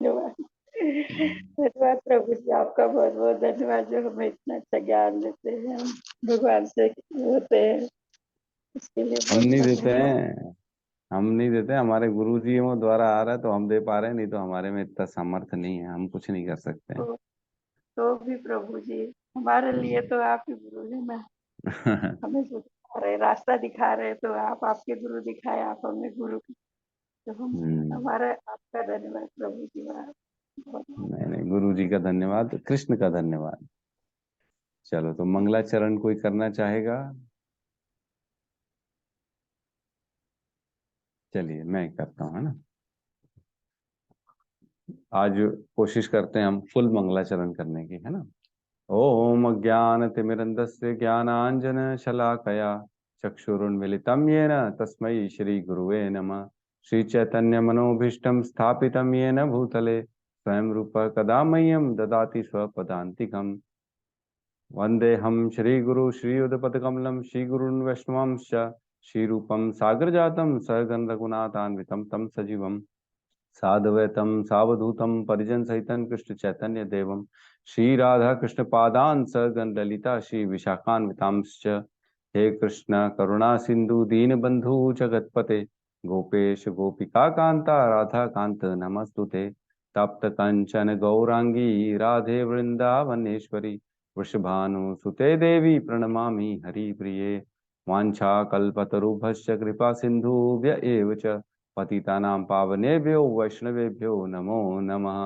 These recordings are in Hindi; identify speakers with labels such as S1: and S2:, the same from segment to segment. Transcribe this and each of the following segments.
S1: धन्यवाद। धन्यवाद प्रभु जी, आपका बहुत बहुत धन्यवाद जो हमें इतना अच्छा ज्ञान देते हैं, हम भगवान से होते हैं, इसके लिए
S2: हम
S1: बहुत
S2: नहीं
S1: बहुत
S2: देते
S1: धन्यवाद।
S2: हैं, हम नहीं देते, हमारे गुरु जी वो द्वारा आ रहा है तो हम दे पा रहे हैं, नहीं तो हमारे में इतना सामर्थ्य नहीं है, हम कुछ नहीं कर सकते हैं।
S1: तो भी प्रभु जी हमारे लिए तो आप ही गुरु है ना, हमें जो दिखा रहे, रास्ता दिखा रहे, तो आप आपके गुरु दिखाए, आप हमें गुरु, तो हम
S2: हम्म।
S1: हमारा आपका धन्यवाद प्रभु जी, बहुत बहुत।
S2: नहीं नहीं, गुरु जी का धन्यवाद, कृष्ण का धन्यवाद। चलो, तो मंगलाचरण कोई करना चाहेगा? चलिए मैं करता हूँ, है ना। आज कोशिश करते हैं हम फुल मंगलाचरण करने की, है ना। ओम अज्ञानतिमिरन्धस्य ज्ञानांजन शलाकया चक्षुरुन्मिलितं येन तस्मै श्री गुरुवे नमः। श्री चैतन्य मनोभीष्टं स्थापितं येन भूतले स्वयं रूप कदा मह्यं ददाति स्वपदान्तिकम्। वन्देऽहं श्रीगुरु श्रीयुतपदकमलं श्रीगुरून् वैष्णवांश्च श्रीरूपं सागरजातं सहगण रघुनाथान्वितं तं सजीवम् साद्वैतं सावधूतं परिजन सहितं कृष्ण चैतन्य देवं श्री राधा कृष्ण पादान सगण ललिता श्री विशाखान्वितांश्च। हे कृष्ण करुणा सिंधु दीनबंधु जगतपते गोपेश गोपिका कांता राधा कांत नमस्तुते। तप्त कंचन गौरांगी राधे वृंदावनेश्वरी वृषभानुसुते देवी प्रणमामि हरिप्रिये। वाञ्छाकल्पतरुभ्यश्च कृपा सिन्धुभ्य एव च पतितानां पावनेभ्यो वैष्णवेभ्यो नमो नमः।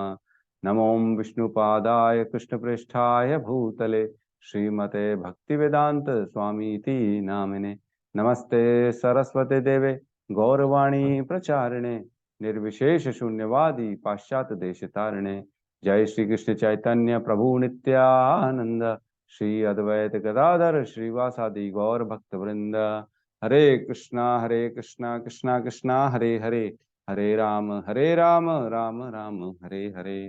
S2: नमो विष्णुपादाय कृष्णप्रेष्ठाय भूतले श्रीमते भक्तिवेदांत स्वामीति नामिने। नमस्ते सरस्वते देवे गौरवाणी प्रचारिणे निर्विशेष शून्यवादी पाश्चात्य देश तारिणे। जय श्री कृष्ण चैतन्य प्रभु नित्यानंद श्री अद्वैत गदाधर श्रीवासादि गौर भक्त वृंद। हरे कृष्णा कृष्णा कृष्णा हरे हरे, हरे राम राम राम हरे हरे।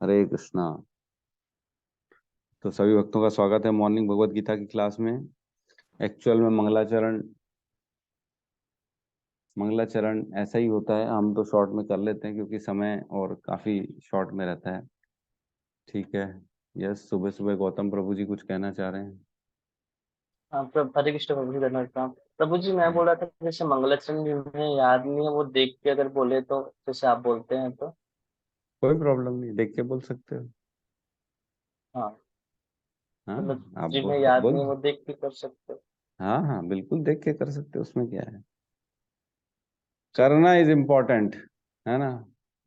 S2: हरे कृष्णा। तो सभी भक्तों का स्वागत है मॉर्निंग भगवत गीता की क्लास में। एक्चुअल में मंगलाचरण ऐसा ही होता है, हम तो शॉर्ट में कर लेते हैं क्योंकि समय और काफी शॉर्ट में रहता है। ठीक है। यस, सुबह सुबह गौतम प्रभु जी कुछ कहना चाह रहे हैं।
S3: हाँ हरे कृष्ण प्रभु जी, धन्यवाद प्रणाम। प्रभु जी मैं बोल रहा था कि जैसे मंगलाचरण जी में याद नहीं है, वो देख के अगर बोले तो, जैसे आप बोलते हैं तो।
S2: कोई प्रॉब्लम नहीं, देख के बोल सकते हो।
S3: हाँ
S2: हाँ,
S3: मतलब
S2: आप
S3: जिन्हें
S2: बोल
S3: याद नहीं
S2: बोल
S3: है वो देख के कर सकते हो।
S2: हाँ हाँ, बिल्कुल देख के कर सकते हो, उसमें क्या है।
S3: ठीक
S2: करना इज इम्पोर्टेंट, है ना।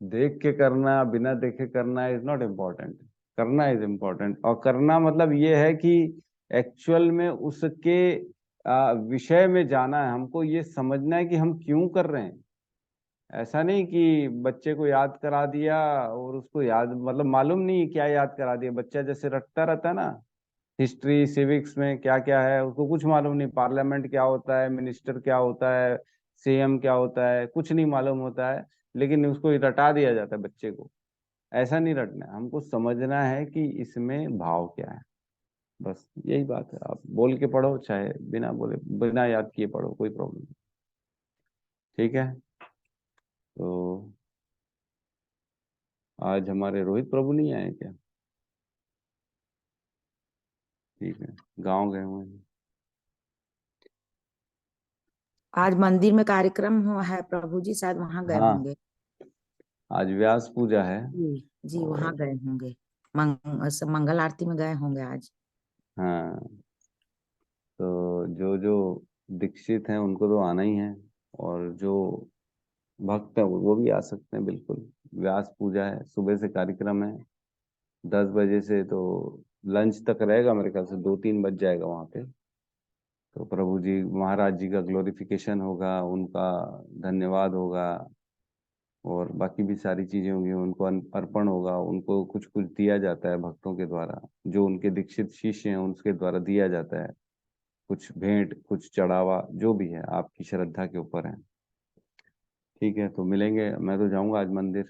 S2: देख के करना बिना देखे करना इज नॉट इम्पोर्टेंट। करना इज इम्पोर्टेंट, और करना मतलब ये है कि एक्चुअल में उसके विषय में जाना है, हमको ये समझना है कि हम क्यों कर रहे हैं। ऐसा नहीं कि बच्चे को याद करा दिया और उसको याद मतलब मालूम नहीं क्या याद करा दिया। बच्चा जैसे रटता रहता है ना, हिस्ट्री सिविक्स में क्या क्या है उसको कुछ मालूम नहीं, पार्लियामेंट क्या होता है, मिनिस्टर क्या होता है, सीएम क्या होता है, कुछ नहीं मालूम होता है, लेकिन उसको रटा दिया जाता है बच्चे को। ऐसा नहीं रटना है, हमको समझना है कि इसमें भाव क्या है। बस यही बात है। आप बोल के पढ़ो चाहे बिना बोले बिना याद किए पढ़ो, कोई प्रॉब्लम नहीं। ठीक है। तो आज हमारे रोहित प्रभु नहीं आए क्या? ठीक है, गांव गए हुए हैं।
S4: आज मंदिर में कार्यक्रम हुआ है प्रभु जी, शायद वहां गए
S2: हाँ,
S4: होंगे।
S2: आज व्यास पूजा है।
S4: जी वहां
S2: और
S4: गए होंगे, मंगल आरती में गए होंगे आज।
S2: हाँ, तो जो जो दीक्षित हैं उनको तो आना ही है, और जो भक्त हैं वो भी आ सकते हैं बिल्कुल। व्यास पूजा है, सुबह से कार्यक्रम है, 10 बजे से तो लंच तक रहेगा, मेरे ख्याल से 2-3 बज जाएगा वहाँ पे। तो प्रभु जी महाराज जी का ग्लोरिफिकेशन होगा, उनका धन्यवाद होगा, और बाकी भी सारी चीजें होंगी, उनको अर्पण होगा, उनको कुछ कुछ दिया जाता है भक्तों के द्वारा, जो उनके दीक्षित शिष्य हैं उनके द्वारा दिया जाता है। कुछ भेंट कुछ चढ़ावा जो भी है आपकी श्रद्धा के ऊपर है। ठीक है, तो मिलेंगे। मैं तो जाऊंगा आज मंदिर,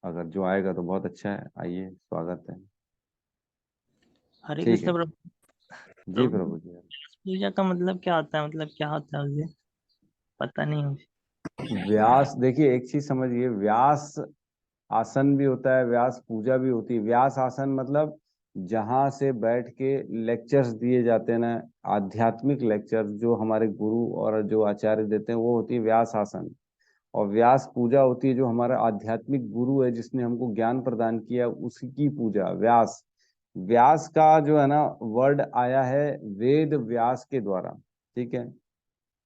S2: अगर जो आएगा तो बहुत अच्छा है, आइए, स्वागत है।
S5: हरे
S2: ठीक
S5: कृष्ण
S2: है
S5: प्रभु।
S2: जी
S5: प्रभु
S2: प्रभु जी।
S5: पूजा का मतलब क्या होता है, मतलब क्या होता है मुझे पता नहीं मुझे।
S2: व्यास, देखिए एक चीज समझिए, व्यास आसन भी होता है, व्यास पूजा भी होती है। व्यास आसन मतलब जहाँ से बैठ के लेक्चर्स दिए जाते हैं ना, आध्यात्मिक लेक्चर्स जो हमारे गुरु और जो आचार्य देते हैं, वो होती है व्यास आसन। और व्यास पूजा होती है जो हमारा आध्यात्मिक गुरु है, जिसने हमको ज्ञान प्रदान किया, उसकी पूजा व्यास। व्यास का जो है ना वर्ड आया है वेद व्यास के द्वारा, ठीक है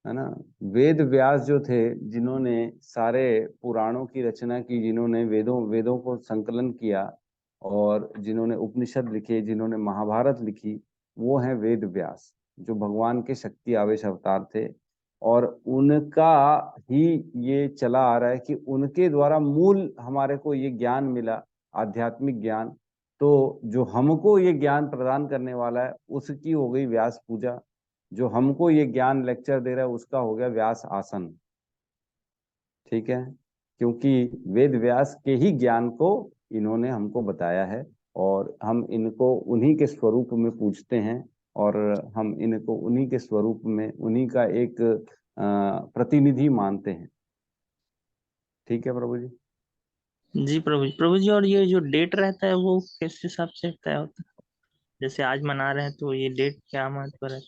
S2: ना। वेद व्यास जो थे, जिन्होंने सारे पुराणों की रचना की, जिन्होंने वेदों वेदों को संकलन किया और जिन्होंने उपनिषद लिखे, जिन्होंने महाभारत लिखी, वो हैं वेद व्यास, जो भगवान के शक्ति आवेश अवतार थे। और उनका ही ये चला आ रहा है कि उनके द्वारा मूल हमारे को ये ज्ञान मिला, आध्यात्मिक ज्ञान। तो जो हमको ये ज्ञान प्रदान करने वाला है, उसकी हो गई व्यास पूजा। जो हमको ये ज्ञान लेक्चर दे रहा है, उसका हो गया व्यास आसन, ठीक है। क्योंकि वेद व्यास के ही ज्ञान को इन्होंने हमको बताया है, और हम इनको उन्हीं के स्वरूप में पूजते हैं, और हम इनको उन्हीं के स्वरूप में, उन्हीं का एक प्रतिनिधि मानते हैं। ठीक है प्रभु जी।
S5: जी प्रभु जी। प्रभु जी, और ये जो डेट रहता है वो किस हिसाब से तय होता है? जैसे आज मना रहे हैं तो ये डेट क्या महत्व है?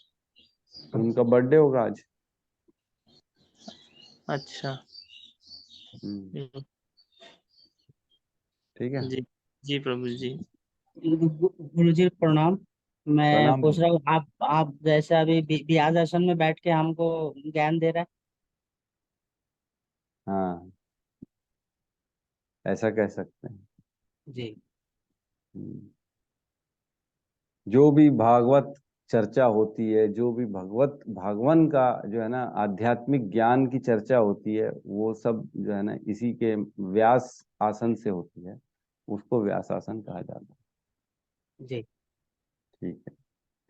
S2: उनका बर्थडे होगा आज।
S5: अच्छा। जी
S2: ठीक है।
S5: जी जी प्रभु जी।
S6: गुरु जी प्रणाम। मैं
S2: प्रणाम
S6: पूछ
S2: प्रभु।
S6: रहा हूँ, आप जैसे अभी बियाज आसन में बैठ के हमको ज्ञान दे रहे
S2: हाँ, ऐसा कह सकते हैं।
S6: हैं जी।
S2: हम्म। जो भी भागवत चर्चा होती है, जो भी भगवत भागवन का जो है ना आध्यात्मिक ज्ञान की चर्चा होती है, वो सब जो है ना इसी के व्यास आसन से होती है। उसको व्यास आसन कहा जाता है।
S6: जी
S2: ठीक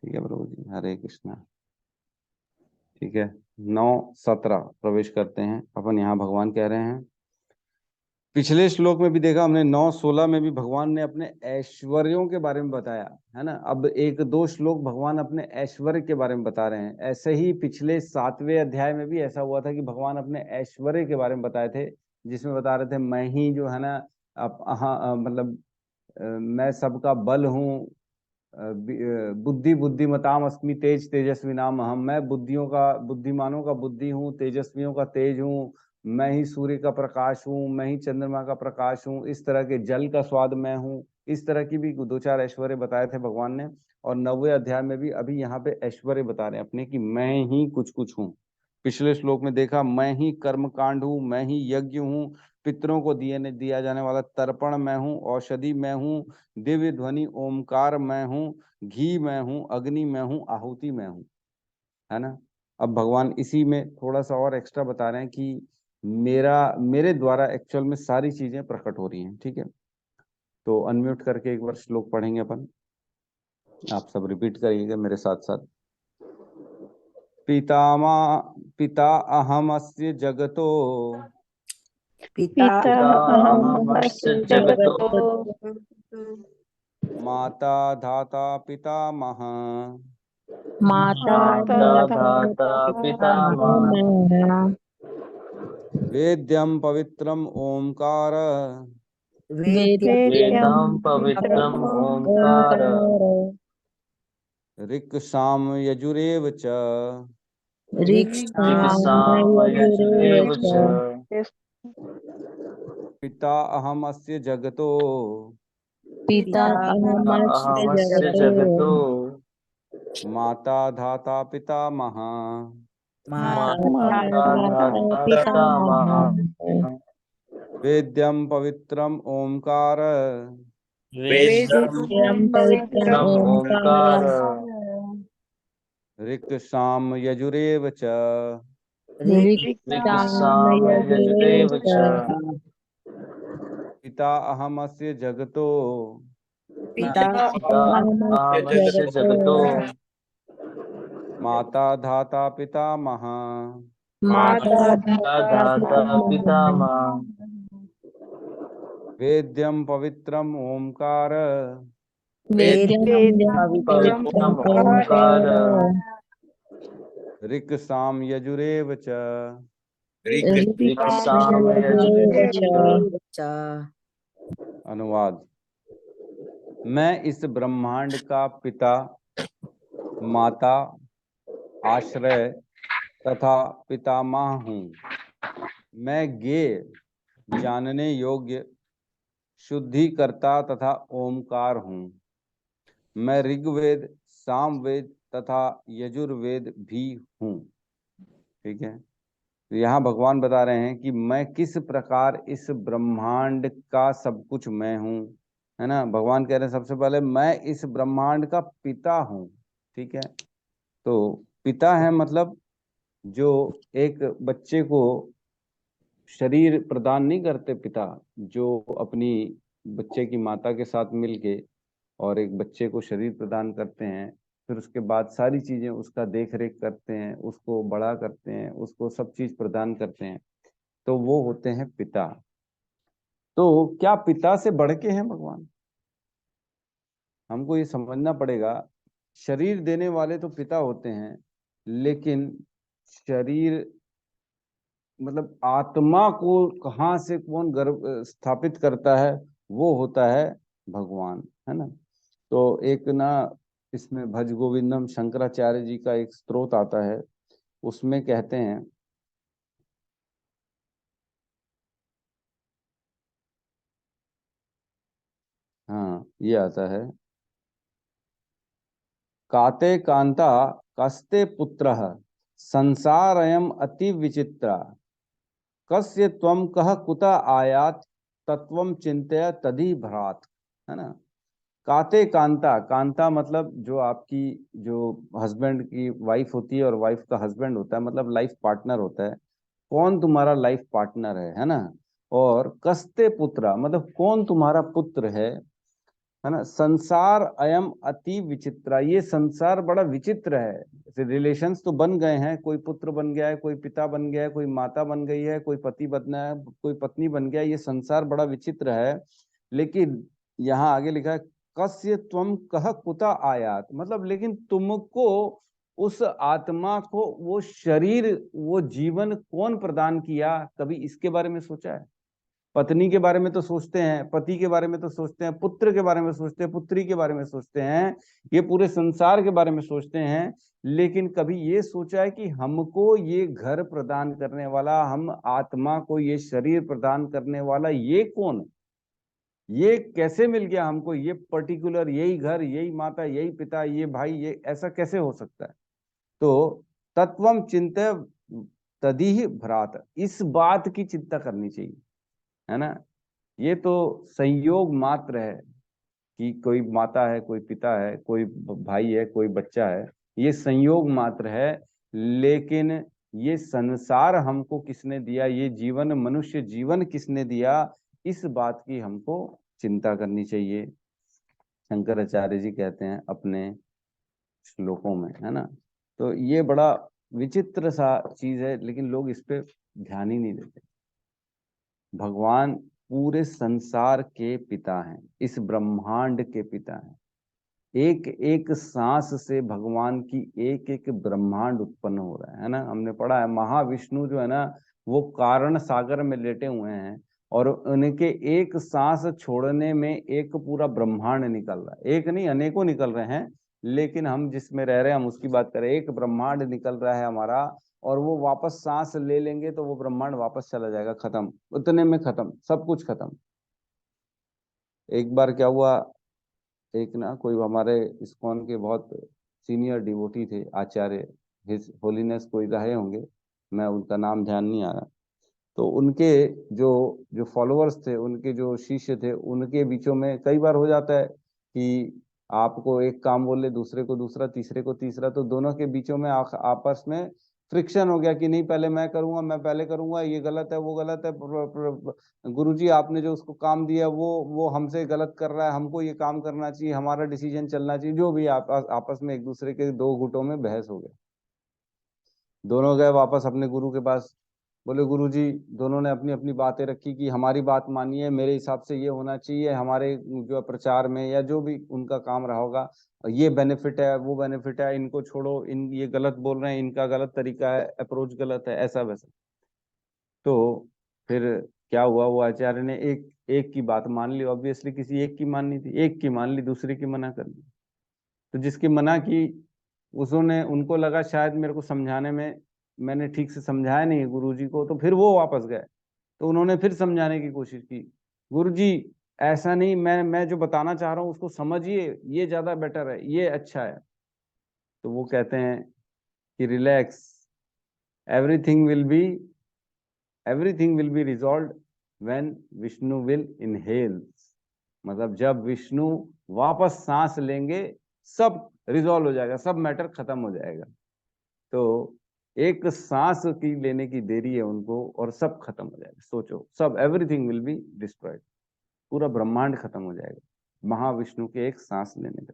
S2: है प्रभु जी, हरे कृष्णा। ठीक है, 9:17 प्रवेश करते हैं अपन। यहाँ भगवान कह रहे हैं, पिछले श्लोक में भी देखा हमने, 9:16 में भी भगवान ने अपने ऐश्वर्यों के बारे में बताया है ना। अब एक दो श्लोक भगवान अपने ऐश्वर्य के बारे में बता रहे हैं। ऐसे ही पिछले 7वें अध्याय में भी ऐसा हुआ था कि भगवान अपने ऐश्वर्य के बारे में बताए थे, जिसमें बता रहे थे मैं ही जो है ना, मतलब मैं सबका बल हूँ, बुद्धि बुद्धिमताम अस्मि तेज तेजस्वी नाम अहम। मैं बुद्धियों का, बुद्धिमानों का बुद्धि हूँ, तेजस्वियों का तेज हूँ। मैं ही सूर्य का प्रकाश हूँ, मैं ही चंद्रमा का प्रकाश हूँ, इस तरह के जल का स्वाद मैं हूँ। इस तरह की भी दो चार ऐश्वर्य बताए थे भगवान ने। और 9वें अध्याय में भी अभी यहाँ पे ऐश्वर्य बता रहे हैं अपने, कि मैं ही कुछ कुछ हूँ। पिछले श्लोक में देखा, मैं ही कर्म कांड हूँ, मैं ही यज्ञ हूँ, पितरों को दिया जाने वाला तर्पण मैं हूँ, औषधि मैं हूँ, दिव्य ध्वनि ओमकार मैं हूँ, घी मैं हूँ, अग्नि मैं हूँ, आहुति मैं हूँ, है ना। अब भगवान इसी में थोड़ा सा और एक्स्ट्रा बता रहे हैं कि मेरे द्वारा एक्चुअल में सारी चीजें प्रकट हो रही हैं। ठीक है, तो अनम्यूट करके एक बार श्लोक पढ़ेंगे अपन। आप सब रिपीट करिएगा मेरे साथ साथ। पिता अहमस्य जगतो
S4: पिता
S3: पितामहमस्य जगतो
S2: माता धाता पितामह
S4: माता
S3: माता धाता पितामह
S2: वेद्यं पवित्रम ओंकार
S3: वेदं पवित्रम ओंकार
S2: ऋक् साम यजुरेव च
S3: ऋक्साम यजुरेव च
S2: पिता अहमस्य जगतो
S4: पिता
S3: अहमस्य जगतो
S2: माता धाता पितामह
S3: माता धाता पितामह
S2: वेद्यं पवित्रम ओंकार
S3: वेदं पवित्रम ओंकार
S2: ऋक् साम यजुरेव च
S3: ऋक्साम यजुरेव च
S2: पिता अहमस्य जगतो
S3: पिता अहमस्य जगतो
S2: माता धाता पितामह
S3: माता धाता पितामह
S2: वेद्यं पवित्रम ओंकार
S3: पवित्रम ओंकार
S2: ऋक् साम यजुरेव च
S3: ऋक्साम यजुरेव च
S2: अनुवाद। मैं इस ब्रह्मांड का पिता, माता, आश्रय तथा पितामह हूँ। मैं ज्ञेय, जानने योग्य, शुद्धिकर्ता तथा ओमकार हूँ। मैं ऋग्वेद, सामवेद तथा यजुर्वेद भी हूँ। ठीक है, तो यहाँ भगवान बता रहे हैं कि मैं किस प्रकार इस ब्रह्मांड का सब कुछ मैं हूँ, है ना। भगवान कह रहे हैं सबसे पहले मैं इस ब्रह्मांड का पिता हूँ। ठीक है, तो पिता है मतलब जो एक बच्चे को शरीर प्रदान नहीं करते पिता, जो अपनी बच्चे की माता के साथ मिलके और एक बच्चे को शरीर प्रदान करते हैं, फिर उसके बाद सारी चीजें उसका देख रेख करते हैं, उसको बड़ा करते हैं, उसको सब चीज प्रदान करते हैं, तो वो होते हैं पिता। तो क्या पिता से बढ़ के हैं भगवान? हमको ये समझना पड़ेगा। शरीर देने वाले तो पिता होते हैं, लेकिन शरीर मतलब आत्मा को कहाँ से कौन गर्भ स्थापित करता है, वो होता है भगवान, है ना। तो एक ना इसमें भज गोविंदम शंकराचार्य जी का एक स्तोत्र आता है, उसमें कहते हैं, हाँ ये आता है, काते कांता कस्ते पुत्रः संसारयम अति विचित्रा कस्य त्वम कह कुता आयात तत्वम चिंतय तदि भ्रात, है ना। काते कांता, कांता मतलब जो आपकी जो हस्बैंड की वाइफ होती है और वाइफ का हस्बैंड होता है, मतलब लाइफ पार्टनर होता है। कौन तुम्हारा लाइफ पार्टनर है ना। और कस्ते पुत्रा मतलब कौन तुम्हारा पुत्र है ना। संसार अयम अति विचित्रा, ये संसार बड़ा विचित्र है। जैसे रिलेशंस तो बन गए हैं, कोई पुत्र बन गया है, कोई पिता बन गया है, कोई माता बन गई है, कोई पति बनना है, कोई पत्नी बन गया है, ये संसार बड़ा विचित्र है। लेकिन यहाँ आगे लिखा है कस्य त्वम कह कुता आयात, मतलब लेकिन तुमको उस आत्मा को वो शरीर वो जीवन कौन प्रदान किया, कभी इसके बारे में सोचा है? पत्नी के बारे में तो सोचते हैं, पति के बारे में तो सोचते हैं, पुत्र के बारे में सोचते हैं, पुत्री के बारे में सोचते हैं, ये पूरे संसार के बारे में सोचते हैं, लेकिन कभी ये सोचा है कि हमको ये घर प्रदान करने वाला, हम आत्मा को ये शरीर प्रदान करने वाला ये कौन है? ये कैसे मिल गया हमको, ये पर्टिकुलर यही घर, यही माता, यही पिता, ये भाई, ये ऐसा कैसे हो सकता है? तो तत्वम चिंत्य तदिह भ्रात, इस बात की चिंता करनी चाहिए, है ना। ये तो संयोग मात्र है कि कोई माता है, कोई पिता है, कोई भाई है, कोई बच्चा है, ये संयोग मात्र है। लेकिन ये संसार हमको किसने दिया, ये जीवन, मनुष्य जीवन किसने दिया, इस बात की हमको चिंता करनी चाहिए, शंकराचार्य जी कहते हैं अपने श्लोकों में, है ना। तो ये बड़ा विचित्र सा चीज है, लेकिन लोग इस पे ध्यान ही नहीं देते। भगवान पूरे संसार के पिता हैं, इस ब्रह्मांड के पिता हैं। एक एक सांस से भगवान की एक एक ब्रह्मांड उत्पन्न हो रहा है ना। हमने पढ़ा है महाविष्णु जो है ना, वो कारण सागर में लेटे हुए हैं, और उनके एक सांस छोड़ने में एक पूरा ब्रह्मांड निकल रहा है। एक नहीं, अनेकों निकल रहे हैं, लेकिन हम जिसमें रह रहे हैं हम उसकी बात करें, एक ब्रह्मांड निकल रहा है हमारा, और वो वापस सांस ले लेंगे तो वो ब्रह्मांड वापस चला जाएगा, खत्म, उतने में खत्म, सब कुछ खत्म। एक बार क्या हुआ, एक ना कोई हमारे इस्कॉन के बहुत सीनियर डिवोटी थे, आचार्य हिज होलीनेस कोई रहे होंगे, मैं उनका नाम ध्यान नहीं आ रहा। तो उनके जो जो फॉलोअर्स थे, उनके जो शिष्य थे, उनके बीचों में कई बार हो जाता है कि आपको एक काम बोले, दूसरे को दूसरा, तीसरे को तीसरा, तो दोनों के बीचों में आपस में फ्रिक्शन हो गया कि नहीं पहले मैं करूंगा, मैं पहले करूंगा, ये गलत है, वो गलत है, गुरुजी आपने जो उसको काम दिया वो हमसे गलत कर रहा है, हमको ये काम करना चाहिए, हमारा डिसीजन चलना चाहिए, जो भी आपस में एक दूसरे के दो गुटों में बहस हो गया। दोनों गए वापस अपने गुरु के पास, बोले गुरुजी, दोनों ने अपनी अपनी बातें रखी कि हमारी बात मानिए, मेरे हिसाब से ये होना चाहिए, हमारे जो प्रचार में या जो भी उनका काम रहा होगा, ये बेनिफिट है, वो बेनिफिट है, इनको छोड़ो, इन ये गलत बोल रहे हैं, इनका गलत तरीका है, अप्रोच गलत है, ऐसा वैसा। तो फिर क्या हुआ, वो आचार्य ने एक एक की बात मान ली, ऑब्वियसली किसी एक की माननी थी, एक की मान ली, दूसरी की मना कर दी। तो जिसकी मना की उसने, उनको लगा शायद मेरे को समझाने में मैंने ठीक से समझाया नहीं गुरुजी को, तो फिर वो वापस गए। तो उन्होंने फिर समझाने की कोशिश की, गुरुजी ऐसा नहीं, मैं जो बताना चाह रहा हूँ उसको समझिए, ये ज्यादा बेटर है, ये अच्छा है। तो वो कहते हैं कि relax, everything will be everything will be resolve when Vishnu will inhale. मतलब जब विष्णु वापस सांस लेंगे सब रिजॉल्व हो जाएगा, सब मैटर खत्म हो जाएगा। तो एक सांस की लेने की देरी है उनको और सब खत्म हो जाएगा। सोचो, सब एवरीथिंग विल बी डिस्ट्रॉयड, पूरा ब्रह्मांड खत्म हो जाएगा महाविष्णु के एक सांस लेने का।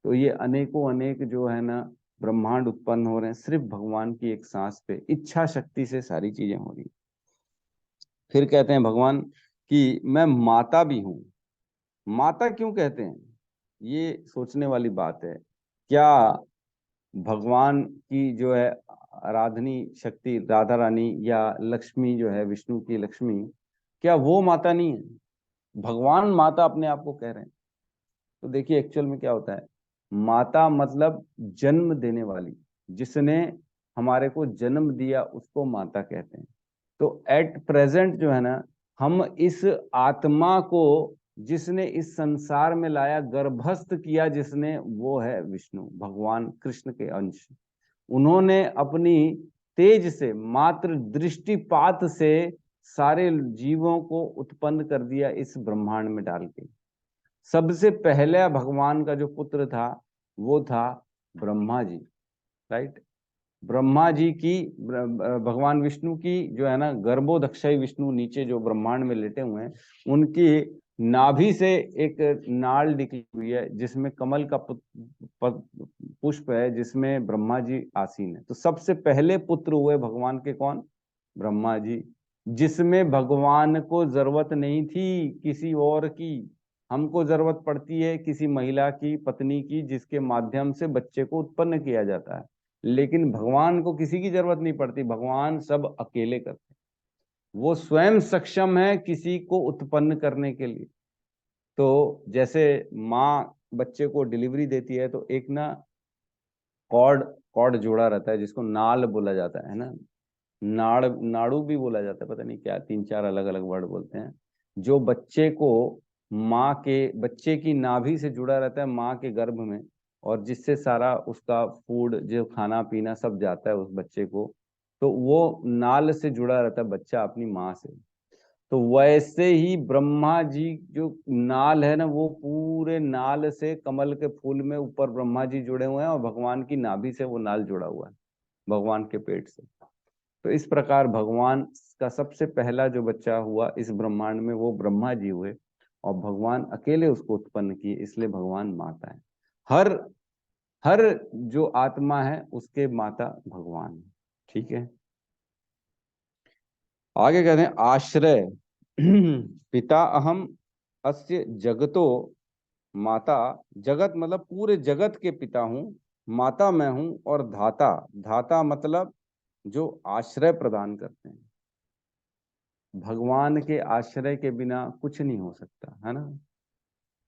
S2: तो ये अनेकों अनेक जो है ना ब्रह्मांड उत्पन्न हो रहे हैं सिर्फ भगवान की एक सांस पे, इच्छा शक्ति से सारी चीजें हो रही। फिर कहते हैं भगवान कि मैं माता भी हूं। माता क्यों कहते हैं, ये सोचने वाली बात है। क्या भगवान की जो है आराधनी शक्ति राधा रानी या लक्ष्मी जो है विष्णु की लक्ष्मी, क्या वो माता नहीं है? भगवान माता अपने आप को कह रहे हैं। तो देखिए एक्चुअल में क्या होता है, माता मतलब जन्म देने वाली, जिसने हमारे को जन्म दिया उसको माता कहते हैं। तो एट प्रेजेंट जो है ना, हम इस आत्मा को जिसने इस संसार में लाया, गर्भस्थ किया जिसने, वो है विष्णु, भगवान कृष्ण के अंश। उन्होंने अपनी तेज से, मात्र दृष्टिपात से सारे जीवों को उत्पन्न कर दिया इस ब्रह्मांड में डाल के। सबसे पहला भगवान का जो पुत्र था वो था ब्रह्मा जी, राइट। ब्रह्मा जी की, भगवान विष्णु की जो है ना गर्भोदक्षय विष्णु नीचे जो ब्रह्मांड में लेटे हुए हैं, उनकी नाभि से एक नाल निकली हुई है जिसमें कमल का पुष्प है, जिसमें ब्रह्मा जी आसीन है। तो सबसे पहले पुत्र हुए भगवान के कौन? ब्रह्मा जी, जिसमें भगवान को जरूरत नहीं थी किसी और की। हमको जरूरत पड़ती है किसी महिला की, पत्नी की, जिसके माध्यम से बच्चे को उत्पन्न किया जाता है। लेकिन भगवान को किसी की जरूरत नहीं पड़ती, भगवान सब अकेले करते हैं। वो स्वयं सक्षम है किसी को उत्पन्न करने के लिए। तो जैसे माँ बच्चे को डिलीवरी देती है तो एक ना कॉर्ड कॉर्ड जोड़ा रहता है जिसको नाल बोला जाता है ना, नाड़ू भी बोला जाता है, पता नहीं क्या, 3-4 अलग अलग वर्ड बोलते हैं। जो बच्चे को माँ के, बच्चे की नाभि से जुड़ा रहता है माँ के गर्भ में, और जिससे सारा उसका फूड जो खाना पीना सब जाता है उस बच्चे को। तो वो नाल से जुड़ा रहता है बच्चा अपनी माँ से। तो वैसे ही ब्रह्मा जी जो नाल है ना, वो पूरे नाल से कमल के फूल में ऊपर ब्रह्मा जी जुड़े हुए हैं और भगवान की नाभि से वो नाल जुड़ा हुआ है भगवान के पेट से। तो इस प्रकार भगवान का सबसे पहला जो बच्चा हुआ इस ब्रह्मांड में वो ब्रह्मा जी हुए, और भगवान अकेले उसको उत्पन्न किए, इसलिए भगवान माता है। हर हर जो आत्मा है उसके माता भगवान है, ठीक है। आगे कहते हैं आश्रय पिता अहम अस्य जगतो माता। जगत मतलब पूरे जगत के पिता हूँ, माता मैं हूँ, और धाता, धाता मतलब जो आश्रय प्रदान करते हैं। भगवान के आश्रय के बिना कुछ नहीं हो सकता, है ना।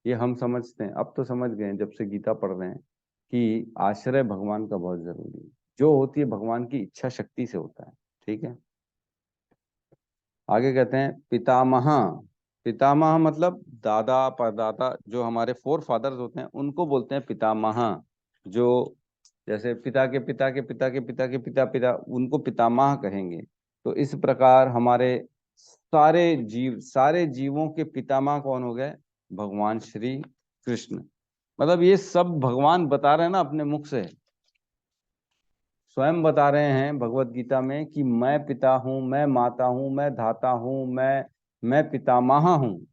S2: ये हम समझते हैं, अब तो समझ गए हैं जब से गीता पढ़ रहे हैं कि आश्रय भगवान का बहुत जरूरी है। जो होती है भगवान की इच्छा शक्ति से होता है, ठीक है। आगे कहते हैं पितामह। पितामह मतलब दादा परदादा, जो हमारे फोर फादर्स होते हैं उनको बोलते हैं पितामह। जो जैसे पिता के पिता के पिता के पिता के पिता पिता, उनको पितामह कहेंगे। तो इस प्रकार हमारे सारे जीवों के पितामह कौन हो गए? भगवान श्री कृष्ण। मतलब ये सब भगवान बता रहे हैं ना अपने मुख से, स्वयं बता रहे हैं भगवत गीता में कि मैं पिता हूँ, मैं माता हूँ, मैं धाता हूँ, मैं पितामह हूँ,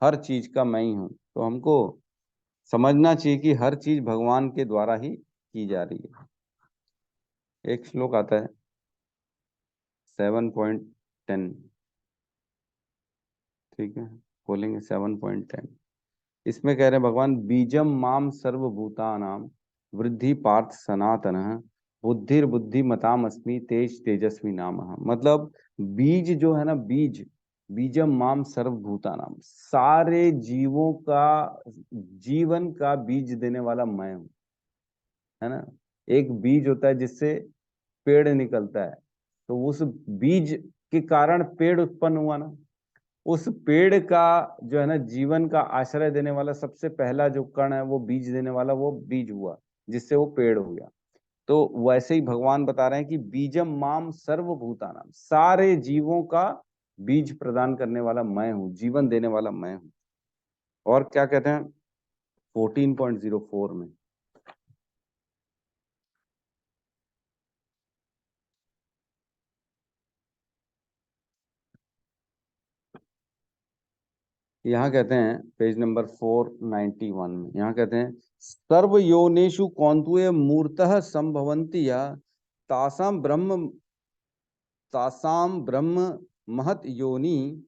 S2: हर चीज का मैं ही हूँ। तो हमको समझना चाहिए कि हर चीज भगवान के द्वारा ही की जा रही है। एक श्लोक आता है 7.10, ठीक है, बोलेंगे 7.10। इसमें कह रहे हैं भगवान बीजम माम सर्वभूतानाम वृद्धि पार्थ सनातन बुद्धिर्बुद्धि मताम अस्मि तेज तेजस्वी नाम। मतलब बीज जो है ना, बीज बीजम माम सर्वभूतानाम, सारे जीवों का जीवन का बीज देने वाला मैं हूं, है ना। एक बीज होता है जिससे पेड़ निकलता है, तो उस बीज के कारण पेड़ उत्पन्न हुआ ना। उस पेड़ का जो है ना जीवन का आश्रय देने वाला सबसे पहला जो कण है वो बीज देने वाला, वो बीज हुआ जिससे वो पेड़ हो गया। तो वैसे ही भगवान बता रहे हैं कि बीजम माम सर्वभूतानाम, सारे जीवों का बीज प्रदान करने वाला मैं हूं, जीवन देने वाला मैं हूं। और क्या कहते हैं 14.04 में, यहाँ कहते हैं पेज नंबर 491 में, यहाँ कहते हैं सर्व योनिषु कौंतुये मूर्तः संभवन्ति या तासाम ब्रह्म महत योनि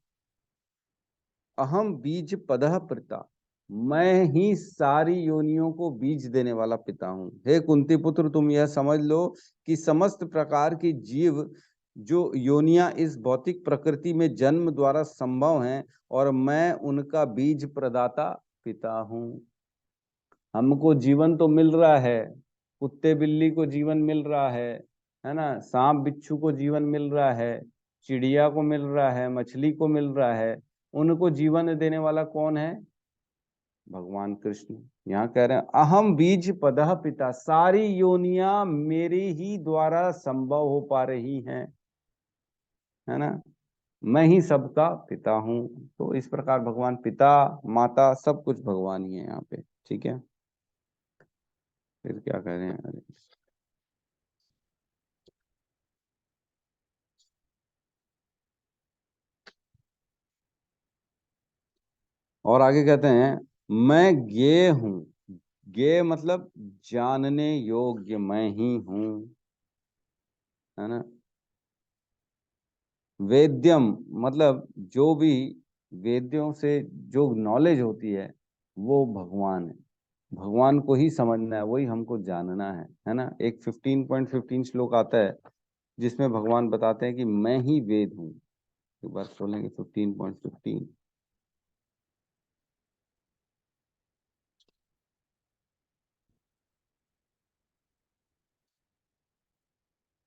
S2: अहम बीज पदः पिता, मैं ही सारी योनियों को बीज देने वाला पिता हूं। हे कुंती पुत्र, तुम यह समझ लो कि समस्त प्रकार की जीव जो योनियां इस भौतिक प्रकृति में जन्म द्वारा संभव हैं, और मैं उनका बीज प्रदाता पिता हूं। हमको जीवन तो मिल रहा है, कुत्ते बिल्ली को जीवन मिल रहा है ना, सांप बिच्छू को जीवन मिल रहा है, चिड़िया को मिल रहा है, मछली को मिल रहा है। उनको जीवन देने वाला कौन है? भगवान कृष्ण। यहाँ कह रहे हैं अहम बीज पदः पिता, सारी योनियां मेरे ही द्वारा संभव हो पा रही हैं, है ना। मैं ही सबका पिता हूं। तो इस प्रकार भगवान पिता माता सब कुछ भगवान ही है यहाँ पे, ठीक है। फिर क्या कह रहे हैं, अरे और आगे कहते हैं मैं ज्ञेय हूं। ज्ञेय मतलब जानने योग्य मैं ही हूं, है ना। वेद्यम मतलब जो भी वेद्यों से जो नॉलेज होती है वो भगवान है, भगवान को ही समझना है, वही हमको जानना है ना। एक 15.15 श्लोक आता है जिसमें भगवान बताते हैं कि मैं ही वेद हूं। एक बार खोलेंगे 15.15।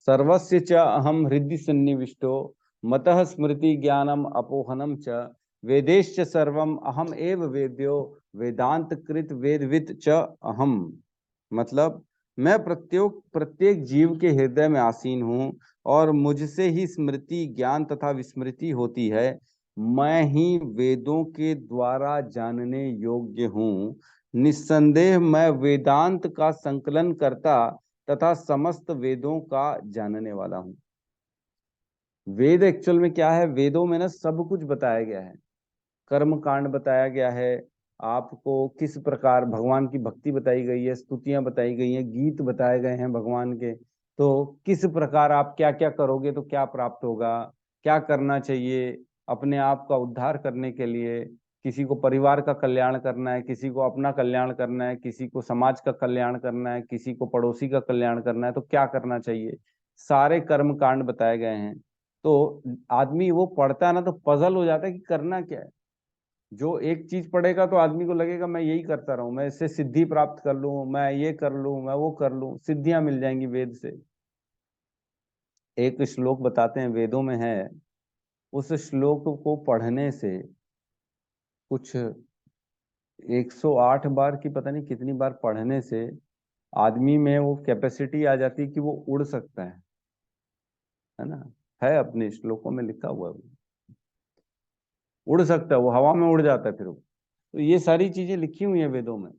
S2: सर्वस्य च अहम हृदि सन्निविष्टो मतः स्मृति ज्ञानम अपोहनम च वेदेश्च सर्वम अहम एव वेद्यो वेदांत कृत वेदविद च अहम। मतलब मैं प्रत्येक जीव के हृदय में आसीन हूँ और मुझसे ही स्मृति ज्ञान तथा विस्मृति होती है। मैं ही वेदों के द्वारा जानने योग्य हूँ। निस्संदेह मैं वेदांत का संकलन करता तथा समस्त वेदों का जानने वाला हूँ। वेद एक्चुअल में क्या है, वेदों में ना सब कुछ बताया गया है। कर्म कांड बताया गया है, आपको किस प्रकार भगवान की भक्ति बताई गई है, स्तुतियां बताई गई हैं, गीत बताए गए हैं भगवान के। तो किस प्रकार आप क्या क्या करोगे तो क्या प्राप्त होगा, क्या करना चाहिए अपने आप का उद्धार करने के लिए। किसी को परिवार का कल्याण करना है, किसी को अपना कल्याण करना है, किसी को समाज का कल्याण करना है, किसी को पड़ोसी का कल्याण करना है, तो क्या करना चाहिए, सारे कर्म कांड बताए गए हैं। तो आदमी वो पढ़ता है ना तो पजल हो जाता है कि करना क्या है। जो एक चीज पढ़ेगा तो आदमी को लगेगा मैं यही करता रहूं, मैं इससे सिद्धि प्राप्त कर लूं, मैं ये कर लूं, मैं वो कर लूं, सिद्धियां मिल जाएंगी वेद से। एक श्लोक बताते हैं वेदों में है, उस श्लोक को पढ़ने से कुछ 108 बार की पता नहीं कितनी बार पढ़ने से आदमी में वो कैपेसिटी आ जाती है कि वो उड़ सकता है ना। है अपने श्लोकों में लिखा हुआ है, वो उड़ सकता है, वो हवा में उड़ जाता है फिर वो। तो ये सारी चीजें लिखी हुई है वेदों में।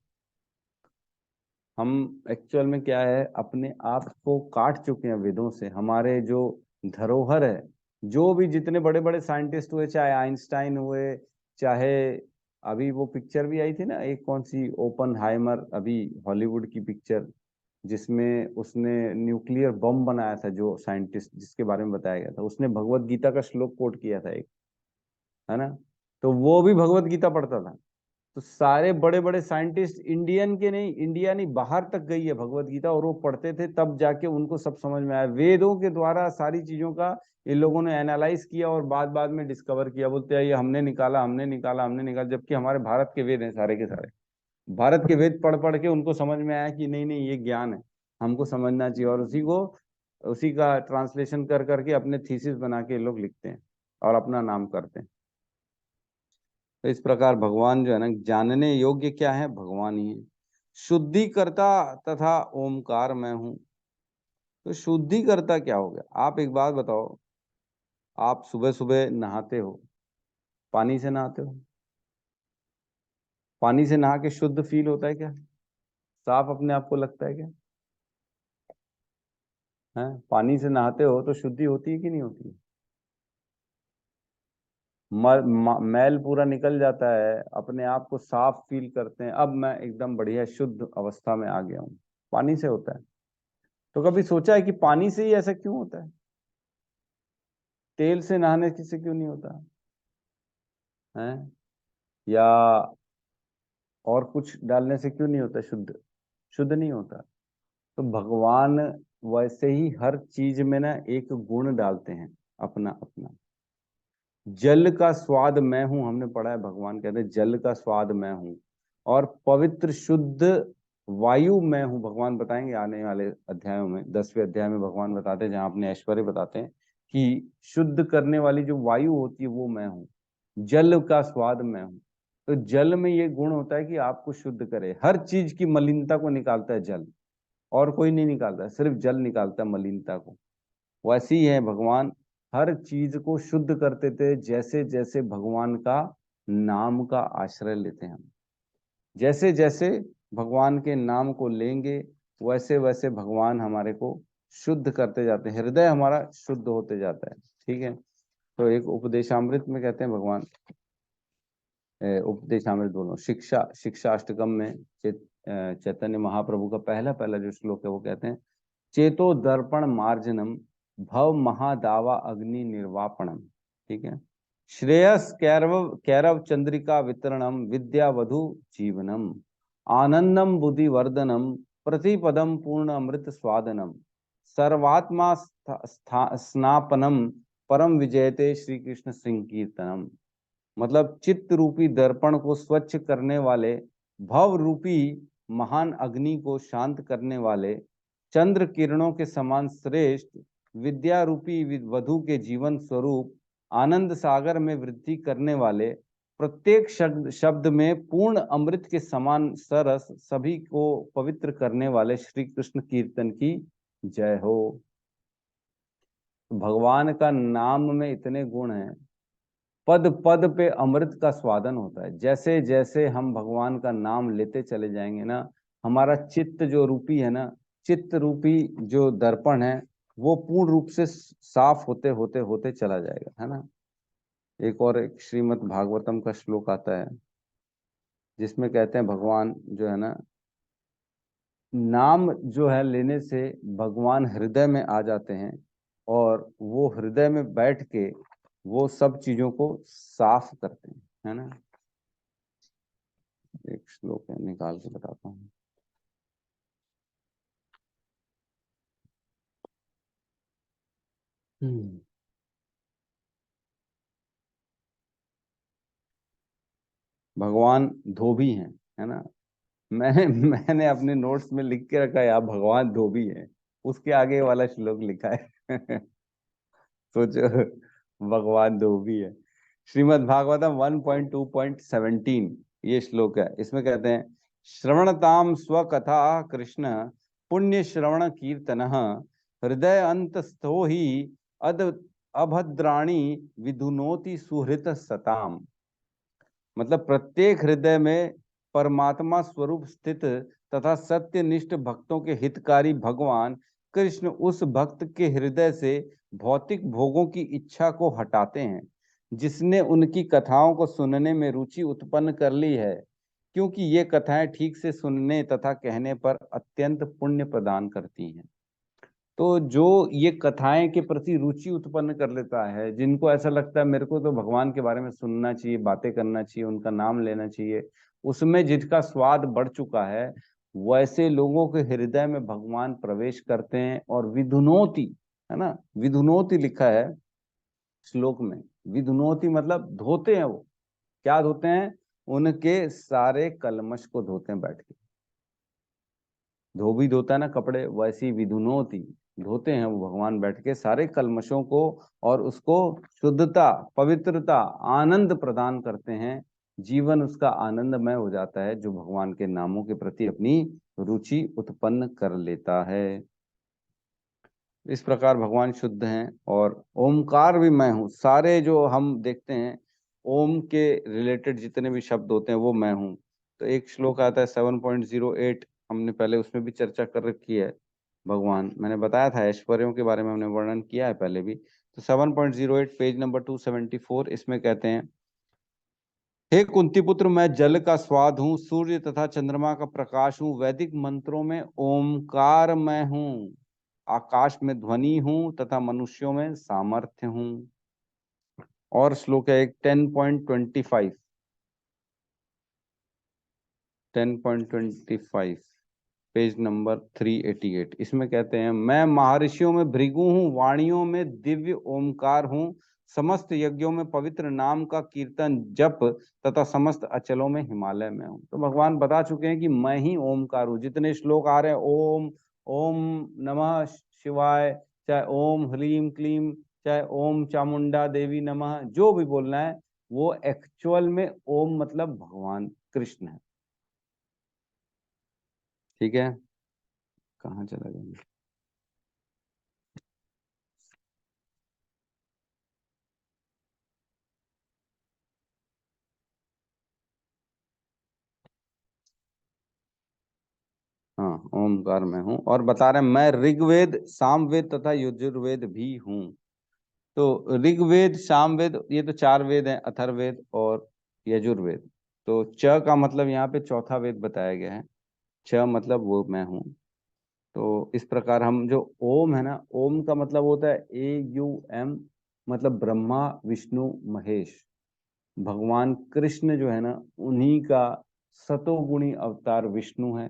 S2: हम एक्चुअल में क्या है, अपने आप को काट चुके हैं वेदों से। हमारे जो धरोहर है, जो भी जितने बड़े बड़े साइंटिस्ट हुए, चाहे आइंस्टाइन हुए, चाहे अभी वो पिक्चर भी आई थी ना एक कौन सी ओपनहाइमर, अभी हॉलीवुड की पिक्चर, जिसमें उसने न्यूक्लियर बम बनाया था, जो साइंटिस्ट जिसके बारे में बताया गया था, उसने भगवत गीता का श्लोक कोट किया था एक, है ना। तो वो भी भगवत गीता पढ़ता था। तो सारे बड़े बड़े साइंटिस्ट इंडियन के नहीं, इंडिया नहीं बाहर तक गई है भगवत गीता, और वो पढ़ते थे तब जाके उनको सब समझ में आया। वेदों के द्वारा सारी चीजों का इन लोगों ने एनालाइज किया और बाद बाद में डिस्कवर किया। बोलते हैं ये हमने निकाला, हमने निकाला, हमने निकाला, जबकि हमारे भारत के वेद हैं सारे के सारे। भारत के वेद पढ़ पढ़ के उनको समझ में आया कि नहीं नहीं ये ज्ञान है, हमको समझना चाहिए, और उसी का ट्रांसलेशन कर करके अपने थीसिस बना के लोग लिखते हैं और अपना नाम करते हैं। तो इस प्रकार भगवान जो है ना, जानने योग्य क्या है, भगवान ही है। शुद्धिकर्ता तथा ओमकार मैं हूं। तो शुद्धिकर्ता क्या हो गया? आप एक बात बताओ, आप सुबह सुबह नहाते हो, पानी से नहाते हो, पानी से नहा के शुद्ध फील होता है क्या? साफ अपने आप को लगता है क्या? है, पानी से नहाते हो तो शुद्धि होती है कि नहीं होती है? मैल पूरा निकल जाता है, अपने आप को साफ फील करते हैं, अब मैं एकदम बढ़िया शुद्ध अवस्था में आ गया हूँ। पानी से होता है। तो कभी सोचा है कि पानी से ही ऐसा क्यों होता है? तेल से नहाने से क्यों नहीं होता है? या और कुछ डालने से क्यों नहीं होता? शुद्ध शुद्ध नहीं होता। तो भगवान वैसे ही हर चीज में ना एक गुण डालते हैं अपना अपना। जल का स्वाद मैं हूं, हमने पढ़ा है, भगवान कहते हैं जल का स्वाद मैं हूं। और पवित्र शुद्ध वायु मैं हूं, भगवान बताएंगे आने वाले अध्यायों में। 10वें अध्याय में भगवान बताते हैं, जहां अपने ऐश्वर्य बताते हैं कि शुद्ध करने वाली जो वायु होती है वो मैं हूं। जल का स्वाद मैं हूं। तो जल में ये गुण होता है कि आपको शुद्ध करे, हर चीज की मलिनता को निकालता है जल, और कोई नहीं निकालता है, सिर्फ जल निकालता है मलिनता को। वैसे ही है भगवान, हर चीज को शुद्ध करते थे जैसे जैसे भगवान का नाम का आश्रय लेते हैं हम। जैसे जैसे भगवान के नाम को लेंगे वैसे वैसे भगवान हमारे को शुद्ध करते जाते हैं, हृदय हमारा शुद्ध होते जाता है। ठीक है। तो एक उपदेशामृत में कहते हैं भगवान, उपदेशामृत बोलो, शिक्षा शिक्षाष्टकम में चैतन्य महाप्रभु का पहला पहला जो श्लोक है वो कहते हैं, चेतो दर्पण मार्जनम भव महादावा अग्नि निर्वापणम। ठीक है। श्रेयस कैरव कैरव चंद्रिका वितरणम विद्या वधु जीवनम आनंदम बुद्धि वर्धनम प्रतिपदम पूर्ण अमृत स्वादनम सर्वात्मा स्नापनम परम विजयते श्री कृष्ण संकीर्तनम। मतलब चित्त रूपी दर्पण को स्वच्छ करने वाले, भव रूपी महान अग्नि को शांत करने वाले, चंद्र किरणों के समान श्रेष्ठ विद्या रूपी वधु के जीवन स्वरूप, आनंद सागर में वृद्धि करने वाले, प्रत्येक शब्द में पूर्ण अमृत के समान सरस, सभी को पवित्र करने वाले श्री कृष्ण कीर्तन की जय हो। भगवान का नाम में इतने गुण हैं, पद पद पे अमृत का स्वादन होता है। जैसे जैसे हम भगवान का नाम लेते चले जाएंगे ना, हमारा चित्त जो रूपी है ना, चित्त रूपी जो दर्पण है वो पूर्ण रूप से साफ होते होते होते चला जाएगा, है ना। एक श्रीमद् भागवतम का श्लोक आता है जिसमें कहते हैं भगवान जो है ना, नाम जो है लेने से भगवान हृदय में आ जाते हैं और वो हृदय में बैठ के वो सब चीजों को साफ करते हैं, है ना। एक श्लोक है, निकाल के बताता हूँ। भगवान धोबी हैं, है ना। मैंने अपने नोट्स में लिख के रखा है आप भगवान धोबी हैं, उसके आगे वाला श्लोक लिखा है। सोचो, भगवान धोबी है। श्रीमद् भागवतम 1.2.17 ये श्लोक है। इसमें कहते हैं, श्रवणताम स्वकथा कृष्ण पुण्य श्रवण कीर्तन हृदय अंतस्थो ही अद अभद्राणी विधुनोति सुहृत सताम। मतलब प्रत्येक हृदय में परमात्मा स्वरूप स्थित तथा सत्यनिष्ठ भक्तों के हितकारी भगवान कृष्ण उस भक्त के हृदय से भौतिक भोगों की इच्छा को हटाते हैं जिसने उनकी कथाओं को सुनने में रुचि उत्पन्न कर ली है, क्योंकि ये कथाएं ठीक से सुनने तथा कहने पर अत्यंत पुण्य प्रदान करती हैं। तो जो ये कथाएं के प्रति रुचि उत्पन्न कर लेता है, जिनको ऐसा लगता है मेरे को तो भगवान के बारे में सुनना चाहिए, बातें करना चाहिए, उनका नाम लेना चाहिए, उसमें जिसका स्वाद बढ़ चुका है, वैसे लोगों के हृदय में भगवान प्रवेश करते हैं और विधुनोति, है ना, विधुनोति लिखा है श्लोक में। विधुनोति मतलब धोते हैं। वो क्या धोते हैं? उनके सारे कलमश को धोते हैं बैठ के। धोबी धोता है ना कपड़े, वैसी विधुनोति, धोते हैं वो भगवान बैठ के सारे कलमशों को, और उसको शुद्धता, पवित्रता, आनंद प्रदान करते हैं। जीवन उसका आनंदमय हो जाता है जो भगवान के नामों के प्रति अपनी रुचि उत्पन्न कर लेता है। इस प्रकार भगवान शुद्ध हैं। और ओमकार भी मैं हूँ। सारे जो हम देखते हैं ओम के रिलेटेड जितने भी शब्द होते हैं वो मैं हूँ। तो एक श्लोक आता है 7.08, हमने पहले उसमें भी चर्चा कर रखी है। भगवान, मैंने बताया था ऐश्वर्यों के बारे में हमने वर्णन किया है पहले भी। तो 7.08 पेज नंबर 274, इसमें कहते हैं, हे कुंती पुत्र, मैं जल का स्वाद हूँ, सूर्य तथा चंद्रमा का प्रकाश हूँ, वैदिक मंत्रों में ओमकार मैं हूँ, आकाश में ध्वनि हूँ तथा मनुष्यों में सामर्थ्य हूँ। और श्लोक है एक 10.25 पेज नंबर 388, इसमें कहते हैं, मैं महर्षियों में भृगु हूँ, वाणियों में दिव्य ओमकार हूँ, समस्त यज्ञों में पवित्र नाम का कीर्तन जप तथा समस्त अचलों में हिमालय में हूँ। तो भगवान बता चुके हैं कि मैं ही ओमकार हूँ। जितने श्लोक आ रहे हैं ओम, ओम नमः शिवाय, चाहे ओम ह्रीम क्लीम, चाहे ओम चामुंडा देवी नमः, जो भी बोलना है वो एक्चुअल में ओम मतलब भगवान कृष्ण है। ठीक है, कहाँ चला गया? हाँ, ओमकार में हूँ। और बता रहे हैं मैं ऋग्वेद, सामवेद तथा यजुर्वेद भी हूँ। तो ऋग्वेद, सामवेद, ये तो 4 वेद हैं, अथर्ववेद और यजुर्वेद। तो च का मतलब यहाँ पे चौथा वेद बताया गया है। च मतलब वो मैं हूँ। तो इस प्रकार हम जो ओम है ना, ओम का मतलब होता है AUM, मतलब ब्रह्मा विष्णु महेश। भगवान कृष्ण जो है ना, उन्हीं का सतोगुणी अवतार विष्णु है